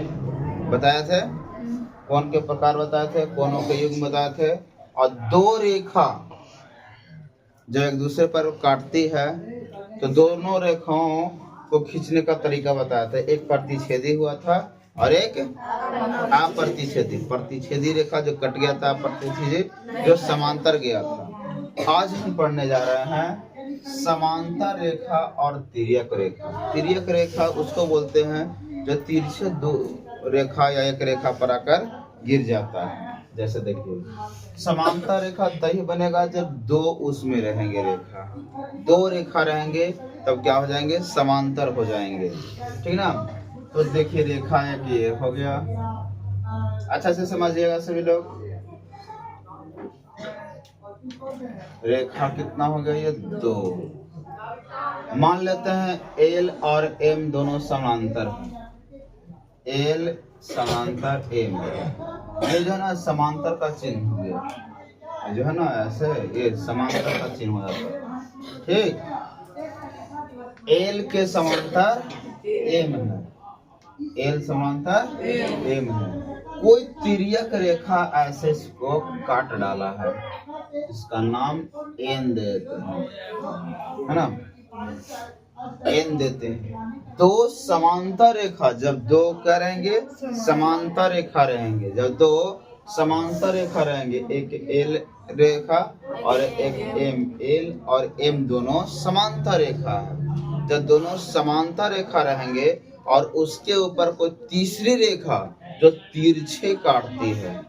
कोण के प्रकार बताए थे, कोणों के युग्म बताए थे, और दो रेखा जो एक दूसरे पर काटती है तो दोनों रेखाओं को खींचने का तरीका बताया था। एक प्रतिच्छेदी हुआ था और एक अप्रतिच्छेदी। प्रतिच्छेदी रेखा जो कट गया था, प्रतिच्छेदी जो समांतर गया था। आज हम पढ़ने जा रहे हैं समांतर रेखा और तिर्यक रेखा। तिर्यक रेखा उसको बोलते हैं जो तिरछे दो रेखा या एक रेखा पर आकर गिर जाता है। जैसे देखिए, समांतर रेखा तभी बनेगा जब दो उसमें रहेंगे रेखा, दो रेखा रहेंगे तब क्या हो जाएंगे? समांतर हो जाएंगे, ठीक ना। तो देखिए रेखा एक ये हो गया, अच्छा से समझिएगा सभी लोग। रेखा कितना हो गया? ये दो। मान लेते हैं एल और एम दोनों समांतर, एल समांतर एम, ये जो है ना समांतर का चिन्ह हो गया, जो है ना ऐसे ये समांतर का चिन्ह हो जाता है, ठीक। एल के समांतर एम है, एल समांतर एम है। कोई तिर्यक रेखा ऐसे इसको काट डाला है, इसका नाम एन देते हैं, है ना, एन देते हैं। दो समांतर रेखा जब दो करेंगे समांतर रेखा रहेंगे, जब दो समांतर रेखा रहेंगे, एक एल रेखा और एक एम, एल और एम दोनों समांतर रेखा है। जब दोनों समांतर रेखा रहेंगे और उसके ऊपर कोई तीसरी रेखा जो तिरछे काटती है,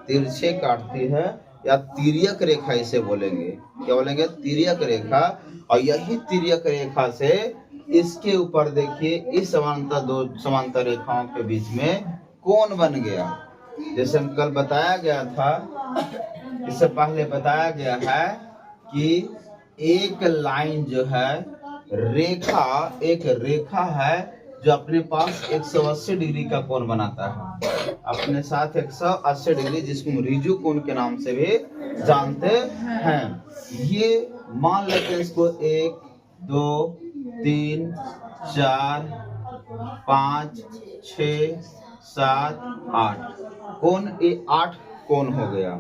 तिरछे काटती है या तिर्यक रेखा इसे बोलेंगे। क्या बोलेंगे? तिर्यक रेखा। और यही तिर्यक रेखा से इसके ऊपर देखिए, इस समांतर दो समांतर रेखाओं के बीच में कोण बन गया। जैसे हम कल बताया गया था, इससे पहले बताया गया है कि एक लाइन जो है रेखा, एक रेखा है जो अपने पास 180 डिग्री का कोण बनाता है, अपने साथ 180 डिग्री, जिसको हम रिजु कोण के नाम से भी जानते हैं। ये मान लेते हैं इसको 1 2 3 4 5 6 7 8 कोण, ये 8 कोण हो गया।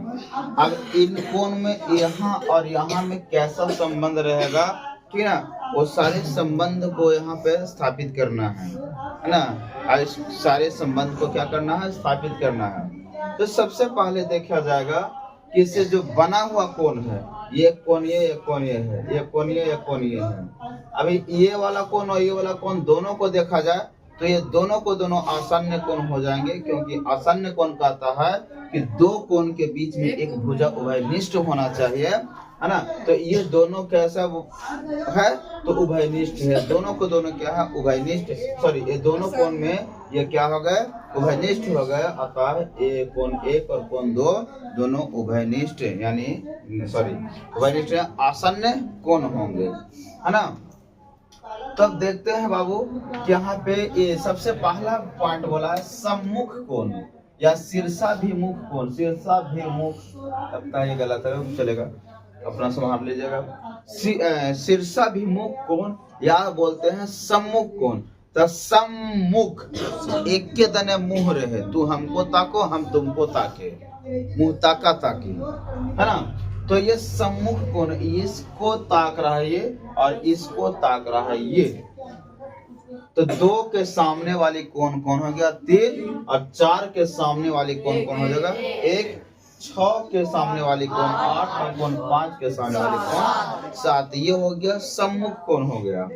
अब इन कोण में यहाँ और यहाँ में कैसा संबंध रहेगा, ठीक है ना, वो सारे संबंध को यहाँ पे स्थापित करना है ना। और इस सारे संबंध को क्या करना है, स्थापित करना है। तो सबसे पहले देखा जाएगा कि इससे जो बना हुआ कोण है, ये कोण ये कोण ये है, ये कोण ये कोण ये है। अभी ये वाला कोण और ये वाला कोण दोनों को देखा जाए तो ये दोनों को दोनों आसन्न कोण हो जाएंगे, क्योंकि आसन्न कोण कहता है कि दो कोण के बीच में एक भुजा उभयनिष्ठ होना चाहिए, है ना। तो ये दोनों कैसा है, तो उभयनिष्ठ है। दोनों को दोनों क्या है, उभयनिष्ठ, सॉरी ये दोनों कोण में ये क्या हो गए, उभयनिष्ठ हो गए। अतः ये कोण 1 और कोण 2 दोनों उभयनिष्ठ, यानी सॉरी उभयनिष्ठ आसन्न कोण होंगे, है ना। तब देखते हैं बाबू कि यहाँ पे ये सबसे पहला पॉइंट बोला है सम्मुख कोण या शीर्षाभिमुख कोण। शीर्षाभिमुख लगता है ये गलत है, चलेगा, अपना संभाल लीजिएगा। शीर्षाभिमुख कोण या बोलते हैं सम्मुख कोण। तो सम्मुख, एक के तने मुंह रहे, तू हमको ताको हम तुमको ताके, मुंह ताका ताकी, है ना। तो ये सम्मुख कोण, इसको ताक रहा है ये और इसको ताक रहा है ये। तो 2 के सामने वाली कोण कौन हो गया, 3, और 4 के सामने वाली कोण कौन हो जाएगा, 1, 6 के सामने वाली कोण 8 और कोण 5 के सामने वाली कोण 7। ये हो गया सम्मुख कोण हो गया।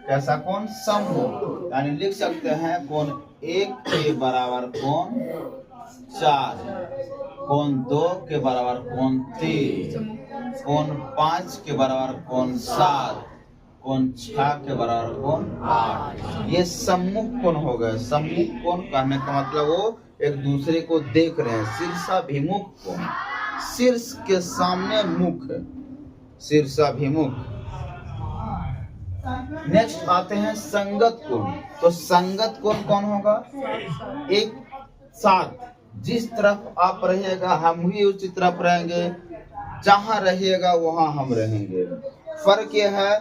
कैसा कोण, सम्मुख, यानी लिख सकते हैं कोण 1 के बराबर कोण 4, कोण 2 के बराबर कोण 3, कोण 5 के बराबर कोण 7, कोण 6 के बराबर कोण 8। ये सम्मुख कोण हो गए। सम्मुख कोण कहने का मतलब वो एक दूसरे को देख रहे हैं। शीर्षाभिमुख कोण, शीर्ष के सामने मुख, शीर्षाभिमुख। नेक्स्ट आते हैं संगत कोण। तो संगत कोण कौन होगा, एक साथ जिस तरफ आप रहिएगा हम भी उसी तरफ रहेंगे, जहां रहिएगा वहां हम रहेंगे। फर्क यह है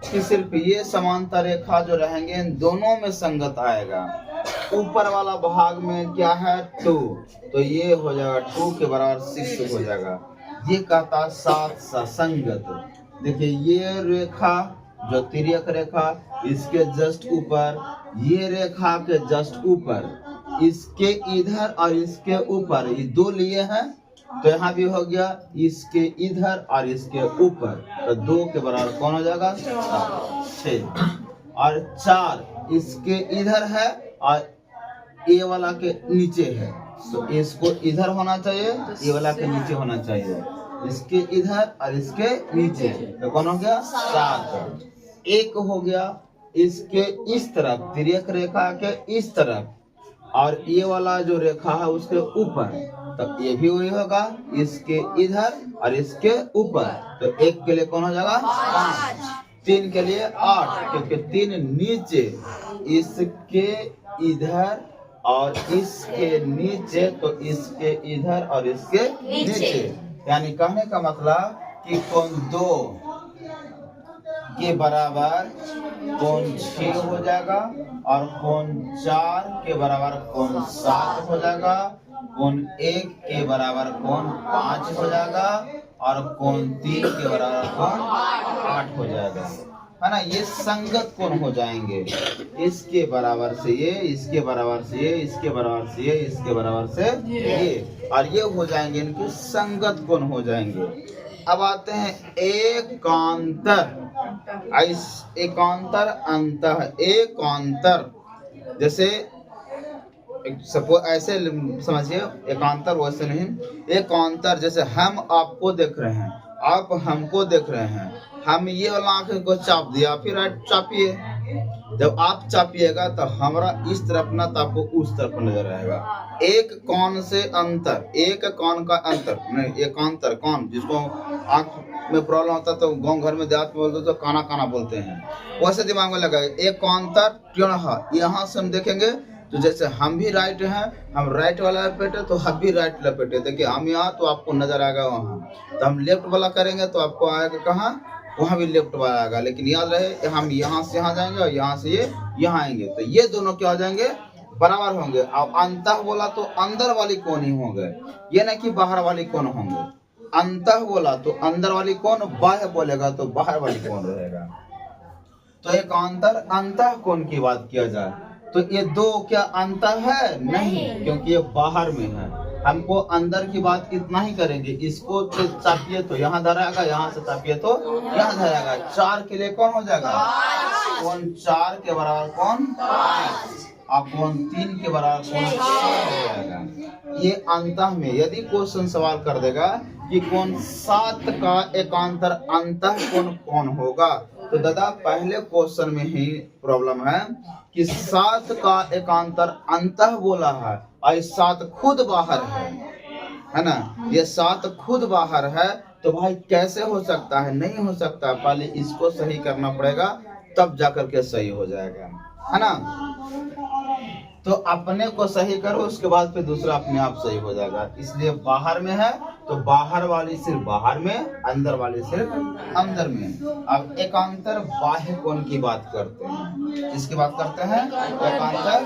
कि सिर्फ ये समांतर रेखा जो रहेंगे इन दोनों में संगत आएगा। ऊपर वाला भाग में क्या है 2, तो ये हो जाएगा 2 के बराबर 6 हो जाएगा। ये कहता साथ संगत। देखिए ये रेखा जो तिर्यक रेखा, इसके जस्ट ऊपर, ये रेखा के जस्ट ऊपर, इसके इधर और इसके ऊपर, ये 2 लिए हैं, तो यहाँ भी हो गया इसके इधर और इसके ऊपर। तो 2 के बराबर कौन हो जाएगा, 6, और 4 इसके इधर है और ये वाला के नीचे है, तो इसको इधर होना चाहिए, ये वाला के नीचे होना चाहिए, इसके इधर और इसके नीचे, तो कौन हो गया 7। एक हो गया इसके इस तरफ, तिर्यक रेखा के इस तरफ, और ये वाला जो रेखा है उसके ऊपर, तब ये भी वही होगा इसके इधर और इसके ऊपर। तो 1 के लिए कौन हो जाएगा 5, 3 के लिए 8, क्योंकि 3 नीचे, इसके इधर और इसके नीचे, तो इसके इधर और इसके नीचे। यानी कहने का मतलब कि कोण 2 के बराबर कोण 6 हो जाएगा, और कोण 4 के बराबर कोण 7 हो जाएगा, कोण 1 के बराबर कोण 5 हो जाएगा, और कोण 3 के बराबर कोण 8 हो जाएगा, है ना। ये संगत कोण हो जाएंगे। इसके बराबर से ये, इसके बराबर से ये, इसके बराबर से ये, इसके बराबर से ये, और ये हो जाएंगे इनके संगत कोण हो जाएंगे। अब आते हैं एकांतर। एकांतर अंतः, एकांतर जैसे सपोज ऐसे समझिए, एकांतर वैसे नहीं, एकांतर जैसे हम आपको देख रहे हैं, आप हमको देख रहे हैं, हम ये वाला आंख को चाप दिया, फिर चापिए, जब आप चापिएगा तो हमारा इस तरफ ना, तो आपको उस तरफ नजर आएगा। एक कोण से अंतर, एक कोण का अंतर नहीं, एकांतर कोण जिसको आंख में प्रॉब्लम होता है तो गांव घर में देहात में बोलते तो काना काना बोलते हैं, वैसे दिमाग में लगाए एकांतर ट्यणः। यहाँ से हम देखेंगे तो जैसे हम भी राइट हैं, हम राइट वाला लपेटे तो हम भी राइट लपेटे। देखिए हम यहाँ तो आपको नजर आएगा वहाँ, तो हम लेफ्ट वाला करेंगे तो आपको आएगा कहाँ, वहाँ भी लेफ्ट वाला आएगा। लेकिन याद रहे हम यहाँ से यहाँ जाएंगे और यहाँ से ये यहाँ आएंगे, तो ये दोनों क्या हो जाएंगे, बराबर होंगे। अब अंतः बोला तो अंदर वाली कोण ही होंगे, ये नहीं कि बाहर वाली कोण होंगे। अंतः बोला तो अंदर वाली कोण, बाह्य बोलेगा तो बाहर वाली कोण रहेगा। तो एकांतर अंतः कोण की बात किया जाए तो ये दो क्या अंतर है, नहीं, क्योंकि ये बाहर में है। हमको अंदर की बात कितना ही करेंगे, इसको चापिए तो यहाँ धराएगा, यहाँ से चापिए तो यहाँ धराएगा। 4 के लिए कौन हो जाएगा, कौन 4 के बराबर कौन, और कौन 3 के बराबर कौन हो जाएगा। ये अंतः में यदि क्वेश्चन सवाल कर देगा कि कौन 7 का एकांतर अंतः कौन होगा, तो दादा पहले क्वेश्चन में ही प्रॉब्लम है कि 7 का एकांतर अंतः बोला है और 7 खुद बाहर है ना। ये 7 खुद बाहर है तो भाई कैसे हो सकता है, नहीं हो सकता। पहले इसको सही करना पड़ेगा तब जाकर के सही हो जाएगा, है ना। तो अपने को सही करो, उसके बाद फिर दूसरा अपने आप सही हो जाएगा। इसलिए बाहर में है तो बाहर वाली सिर्फ बाहर में, अंदर वाली सिर्फ अंदर में। अब एकांतर बाह्य कोण की बात करते हैं, किसकी बात करते हैं, एकांतर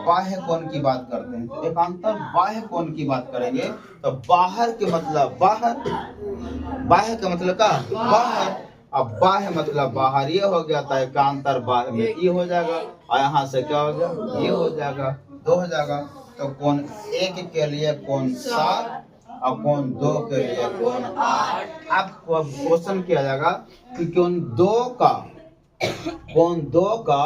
बाह्य कोण की बात करते हैं। तो एकांतर बाह्य कोण की बात करेंगे तो बाहर के मतलब बाहर, बाह्य का मतलब का बाहर, अब बाह्य मतलब बाहर, ये हो गया था एकांतर बाह्य में ये हो जाएगा, और यहाँ से क्या हो गया, ये हो जाएगा, 2 हो जाएगा। तो कोण 1 के लिए कोण 7 और कोण 2 के लिए कोण 8। अब क्वेश्चन किया जाएगा कि कोण 2 का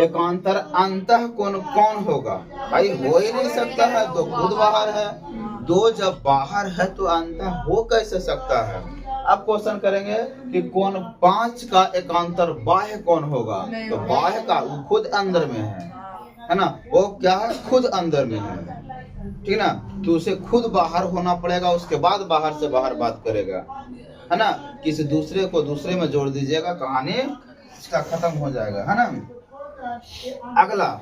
एकांतर अंतः कोण कौन होगा। भाई हो ही नहीं सकता है, 2 खुद बाहर है, 2 जब बाहर है तो अंतः हो कैसे सकता है। अब क्वेश्चन करेंगे कि कोण 5 का एकांतर बाह्य कौन होगा, तो बाह्य का वो खुद अंदर में है ना, वो क्या है, खुद अंदर में है, ठीक ना। तो उसे खुद बाहर होना पड़ेगा, उसके बाद बाहर से बाहर बात करेगा, है ना। किसी दूसरे को दूसरे में जोड़ दीजिएगा, कहानी इसका खत्म हो जाएगा, है ना। अगला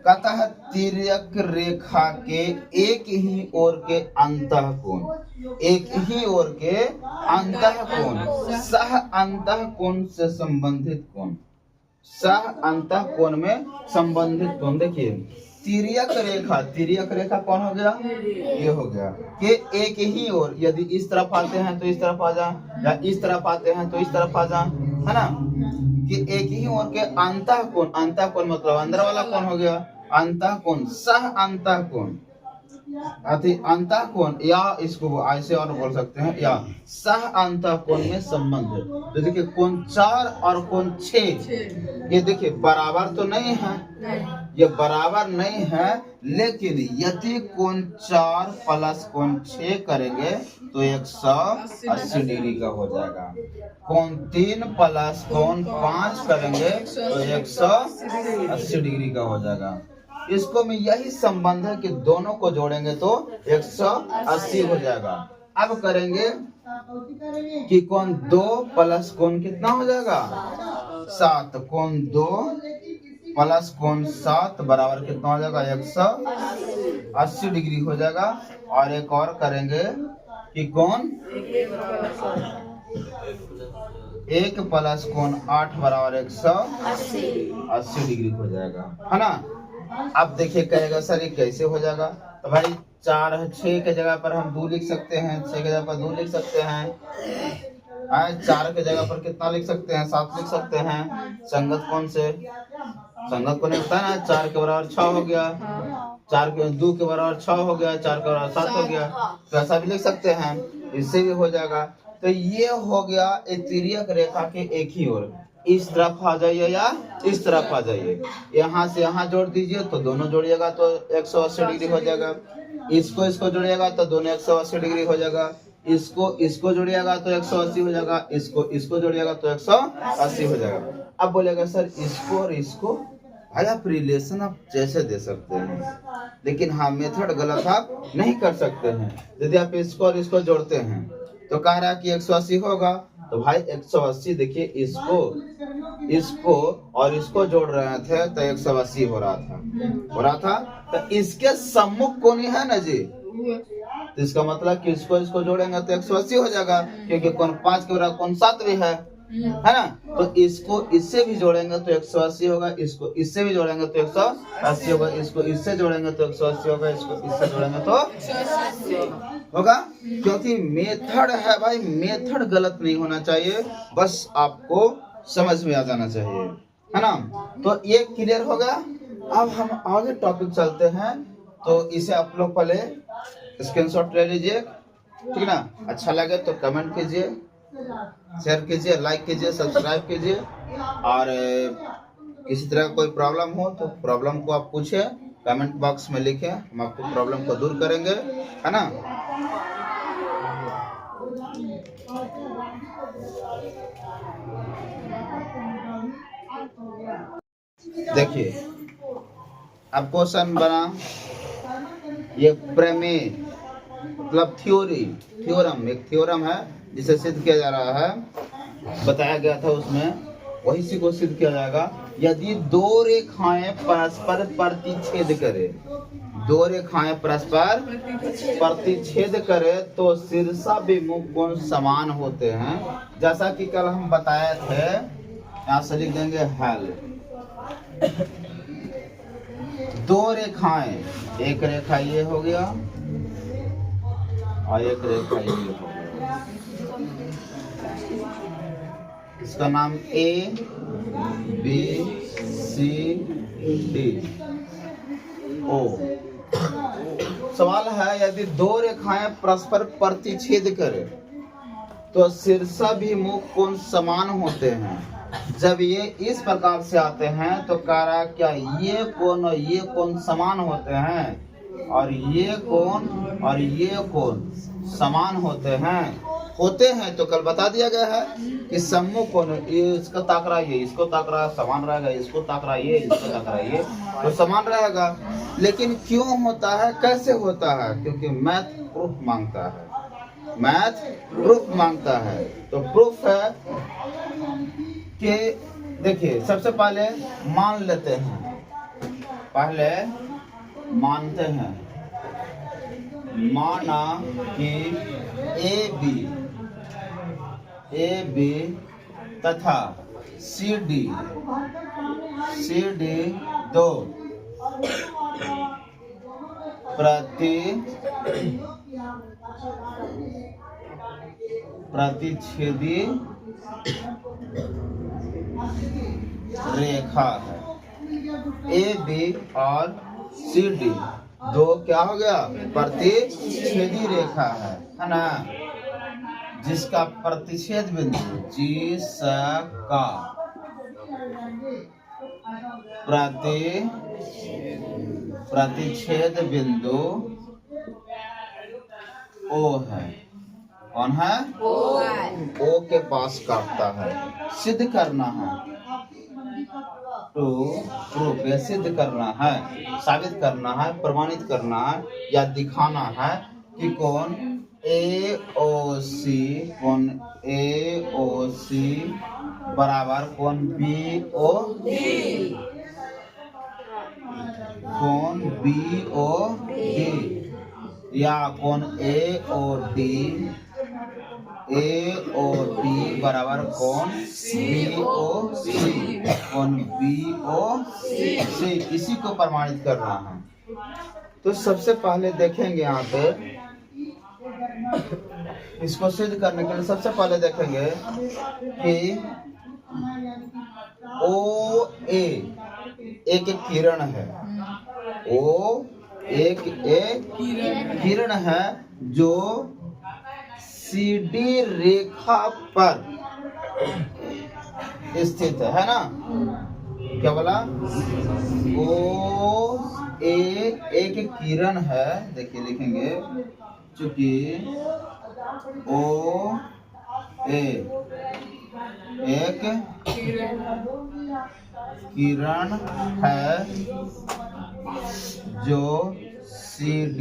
कहता है तिर्यक रेखा के एक ही ओर के अंतः कोण, एक ही ओर के अंतः कोण सह अंतः कोण से संबंधित कोण, सह अंतः कोण में संबंधित कोण। देखिए तिर्यक रेखा कौन हो गया, ये हो गया कि एक ही ओर, यदि इस तरफ आते हैं तो इस तरफ आ जा, या इस तरफ आते हैं तो इस तरफ आ जा, है ना। कि एक ही ओर के अंतः कोण, अंतः कोण मतलब अंदर वाला कोण हो गया, अंतः कोण सह अंतः कोण, अंतः कोण, या इसको ऐसे और बोल सकते हैं, या सह अंतः कोण में संबंध। तो देखिए कोण 4 और कोण 6, ये देखिए बराबर तो नहीं है, ये बराबर नहीं है, लेकिन यदि कोण 4 प्लस कोण 6 करेंगे तो 180 डिग्री का हो जाएगा। कोण 3 प्लस कोण 5 करेंगे तो 180 डिग्री का हो जाएगा। इसको में यही संबंध है कि दोनों को जोड़ेंगे तो 180 हो जाएगा। अब करेंगे कि कोण 2 प्लस कोण कितना हो जाएगा, 7, कोण 2 प्लस कोण 7 बराबर कितना हो जाएगा, 180 डिग्री हो जाएगा। और एक और करेंगे कि कोण 1 प्लस कोण 8 बराबर 180 डिग्री हो जाएगा, है ना। अब देखिए कहेगा सर ये कैसे हो जाएगा, तो भाई 4 6 के जगह पर हम 2 लिख सकते हैं, 6 के जगह पर 2 लिख सकते हैं, 4 के जगह पर कितना लिख सकते हैं, 7 लिख सकते हैं। संगत कोण से, संगत कोण होता है ना, 4 के बराबर 6 हो गया, 4 के 2 के बराबर 6 हो गया, 4 के बराबर 7 हो गया, तो ऐसा भी लिख सकते हैं, इससे भी हो जाएगा। तो ये हो गया तिर्यक रेखा के एक ही ओर, इस तरफ आ जाइए या इस तरफ आ जाइए, यहाँ से यहाँ जोड़ दीजिए तो दोनों जोड़िएगा तो 180 डिग्री हो जाएगा, इसको जोड़िएगा तो दोनों 180 डिग्री हो जाएगा, इसको जोड़िएगा तो 180 हो जाएगा, इसको जोड़िएगा तो 180 हो जाएगा। अब बोलेगा सर इसको और इसको आप रिलेशन आप जैसे दे सकते हैं, लेकिन हाँ मेथड गलत आप नहीं कर सकते हैं। यदि आप इसको और इसको जोड़ते हैं तो कह रहा है कि 180 होगा, तो भाई 180 देखिए, इसको और इसको जोड़ रहे थे तो 180 हो रहा था। तो इसके सम्मुख कोण है ना जी, तो इसका मतलब कि इसको जोड़ेंगे तो 180 हो जाएगा, क्योंकि कोण 5 के बराबर कोण 7 भी है ना। तो इसको इससे भी जोड़ेंगे तो 180 होगा, इसको इससे भी जोड़ेंगे तो 180 होगा, इसको इससे जोड़ेंगे तो 180 होगा, इसको इससे जोड़ेंगे तो होगा। क्योंकि मेथड है भाई, मेथड गलत नहीं होना चाहिए, बस आपको समझ में आ जाना चाहिए, है ना। तो ये क्लियर हो गया। अब हम आगे टॉपिक चलते हैं, तो इसे आप लोग पहले स्क्रीनशॉट ले लीजिए, ठीक है ना। अच्छा लगे तो कमेंट कीजिए, शेयर कीजिए, लाइक कीजिए, सब्सक्राइब कीजिए, और किसी तरह कोई प्रॉब्लम हो तो प्रॉब्लम को आप पूछे, कमेंट बॉक्स में लिखें, हम आपको प्रॉब्लम को दूर करेंगे, है ना। देखिए अब क्वेश्चन बना, ये प्रमेय मतलब थ्योरम, एक थ्योरम है जिसे सिद्ध किया जा रहा है, बताया गया था उसमें, वही सी को सिद्ध किया जाएगा। यदि दो रेखाएं परस्पर प्रतिच्छेद करे, दो रेखाएं परस्पर प्रतिच्छेद करे तो शीर्षाभिमुख कोण समान होते हैं। जैसा कि कल हम बताए थे, यहाँ से लिख देंगे हल। दो रेखाएं, एक रेखा ये हो गया और एक रेखा ये हो गया, इसका नाम ए बी सी डी ओ। सवाल है, यदि दो रेखाएं परस्पर प्रतिच्छेद करें तो शीर्षाभिमुख कोण समान होते हैं। जब ये इस प्रकार से आते हैं तो कह रहा क्या ये कोण और ये कोण समान होते हैं, और ये कोण और ये कोण समान होते हैं तो कल बता दिया गया है कि सम्मुख कोण, ये इसको ताक रहा है, ये इसको ताक रहा है, समान रहेगा, इसको ताक रहा है, ये इसको ताक रहा है, ये तो समान रहेगा। लेकिन क्यों होता है, कैसे होता है? क्योंकि मैथ प्रूफ मांगता है। तो प्रूफ है कि देखिए, सबसे पहले मान लेते हैं, पहले मानते हैं, माना कि ए बी तथा सी डी दो प्रतिच्छेदी रेखा है। ए बी और सी डी दो क्या हो गया, प्रतिच्छेदी रेखा है ना, जिसका प्रतिच्छेद बिंदु, जिसका प्रतिच्छेद बिंदु ओ है। कौन है? ओ के पास काटता है। सिद्ध करना है, तो प्रूफ, ये सिद्ध करना है, साबित करना है, प्रमाणित करना है, या दिखाना है कि कोण AOC बराबर कोण BOD, या कोण AOD बराबर कोण BOC, इसी को प्रमाणित करना है। तो सबसे पहले देखेंगे यहाँ पे, इसको सिद्ध करने के लिए सबसे पहले देखेंगे कि OA एक किरण है, O एक किरण है जो CD रेखा पर स्थित है ना। क्या बोला? OA एक किरण है, देखिए लिखेंगे, चूंकि OA एक किरण है जो CD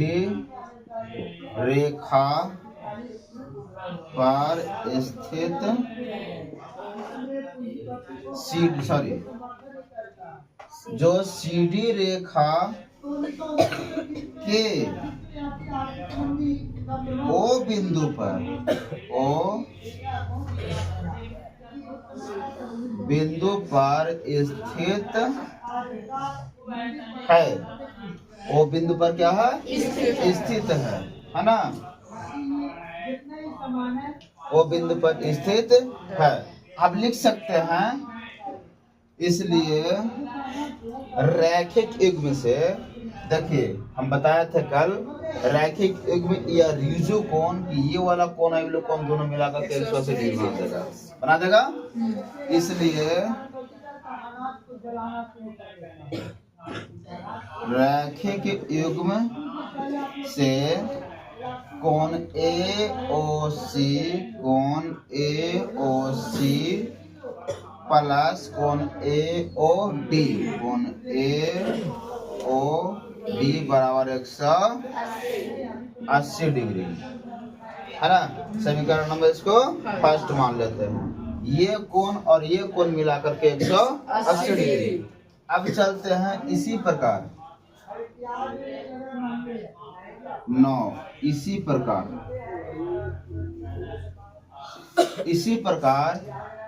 रेखा पर स्थित जो सीधी रेखा के ओ बिंदु पर स्थित है। वो बिंदु पर क्या है? स्थित है ना? वो बिंदु पर स्थित है। आप लिख सकते हैं, इसलिए रैखिक युग्म से, देखिए हम बताया था कल, रैखिक युग्म या रिजु कोण, ये वाला कोण और ये कोण दोनों मिलाकर 180 डिग्री बना देगा। इसलिए रैखिक युग्म से कोण AOC प्लस कोण AOD बराबर 180 डिग्री है ना। समीकरण नंबर इसको फर्स्ट मान लेते हैं। ये कोण और ये कोण मिलाकर के 180 डिग्री। अब चलते हैं इसी प्रकार इसी प्रकार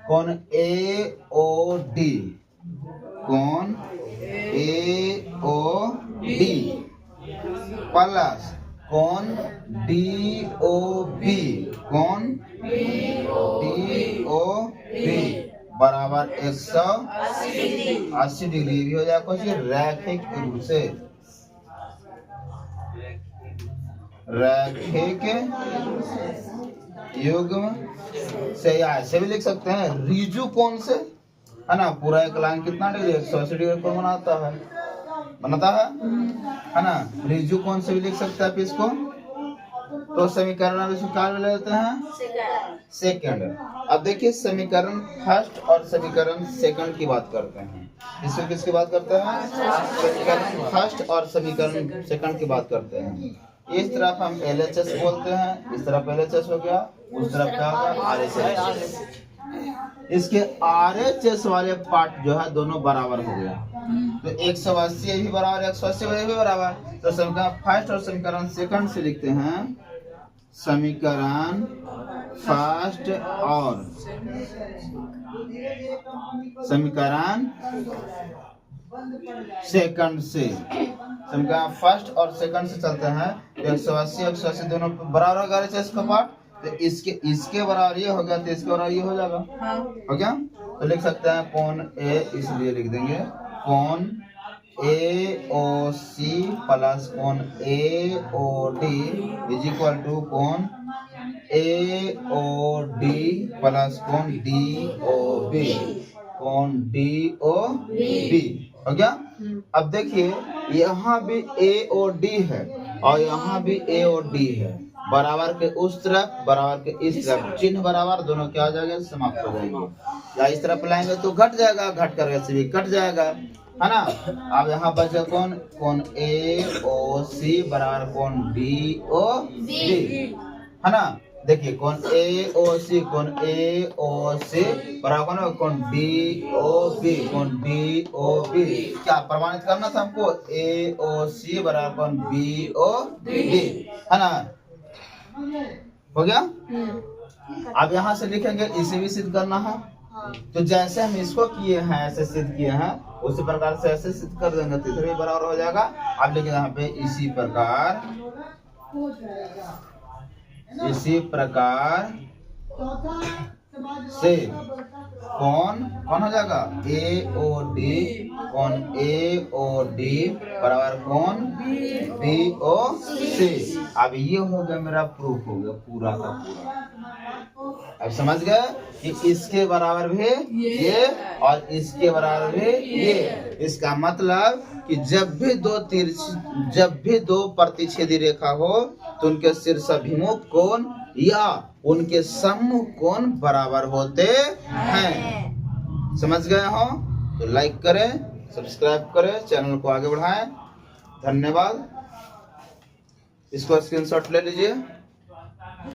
कोण AOD प्लस कोण DOB बराबर 180 डिग्री भी हो जाएगा। कुछ रैखिक युग्म से या ऐसे भी लिख सकते हैं रिजु कोण से, है ना। पूरा एक लाइन कितना डिग्री? 180 डिग्री कोण बनाता है ना। रिजु कोण से भी लिख सकते हैं आप इसको। तो समीकरण अब इसको क्या ले लेते हैं? सेकंड। अब देखिए समीकरण फर्स्ट और समीकरण सेकंड की बात करते हैं। इसमें किसकी बात करते हैं? समीकरण फर्स्ट और समीकरण सेकंड की बात करते हैं। इस तरफ हम LHS बोलते हैं, इस तरफ LHS हो गया, उस तरफ क्या होगा? RHS। इसके RHS वाले पार्ट जो है दोनों बराबर हो गया, तो 180 भी बराबर 180 भी बराबर। तो समीकरण फर्स्ट और समीकरण सेकंड से लिखते हैं समीकरण फर्स्ट और समीकरण सेकंड से। समीकरण फर्स्ट और सेकंड से चलते हैं। 180 दोनों बराबर होगा RHS का पार्ट, तो इसके बराबर ये होगा तो इसके बराबर ये हो जाएगा। हो गया? तो लिख सकते हैं कोण A, इसलिए लिख देंगे कोण AOC प्लस कोण AOD इज इक्वल टू कोण AOD प्लस कोण DOB हो गया। अब देखिए यहाँ भी AOD है और यहाँ भी AOD है, बराबर के उस तरफ बराबर के इस तरफ, चिन्ह बराबर, दोनों क्या हो जाएगा? समाप्त हो जाएंगे। या इस तरफ लाएंगे तो घट जाएगा, घट कर वैसे भी कट जाएगा, है ना। अब यहाँ बचे कोण AOC बराबर कोण DOB, है ना। देखिए कोण AOC बराबर कोण DOB क्या प्रमाणित करना था हमको? AOC बराबर कोण BOB, है ना। हो गया? अब यहाँ से लिखेंगे, इसे भी सिद्ध करना है। तो जैसे हम इसको किए हैं ऐसे सिद्ध किए हैं, उसी प्रकार से ऐसे सिद्ध कर देंगे तो इधर भी बराबर हो जाएगा। अब लेकिन यहाँ पे इसी प्रकार से कौन हो जाएगा? AOD बराबर कौन? BOC। अब ये हो गया मेरा प्रूफ, हो गया पूरा का पूरा। अब समझ गए कि इसके बराबर भी ये और इसके बराबर भी ये। इसका मतलब कि जब भी दो प्रतिच्छेदी रेखा हो तो उनके शीर्षाभिमुख कोण या उनके सम्मुख कोण बराबर होते हैं। समझ गए हो? तो लाइक करें, सब्सक्राइब करें, चैनल को आगे बढ़ाएं। धन्यवाद। इसको स्क्रीनशॉट ले लीजिए।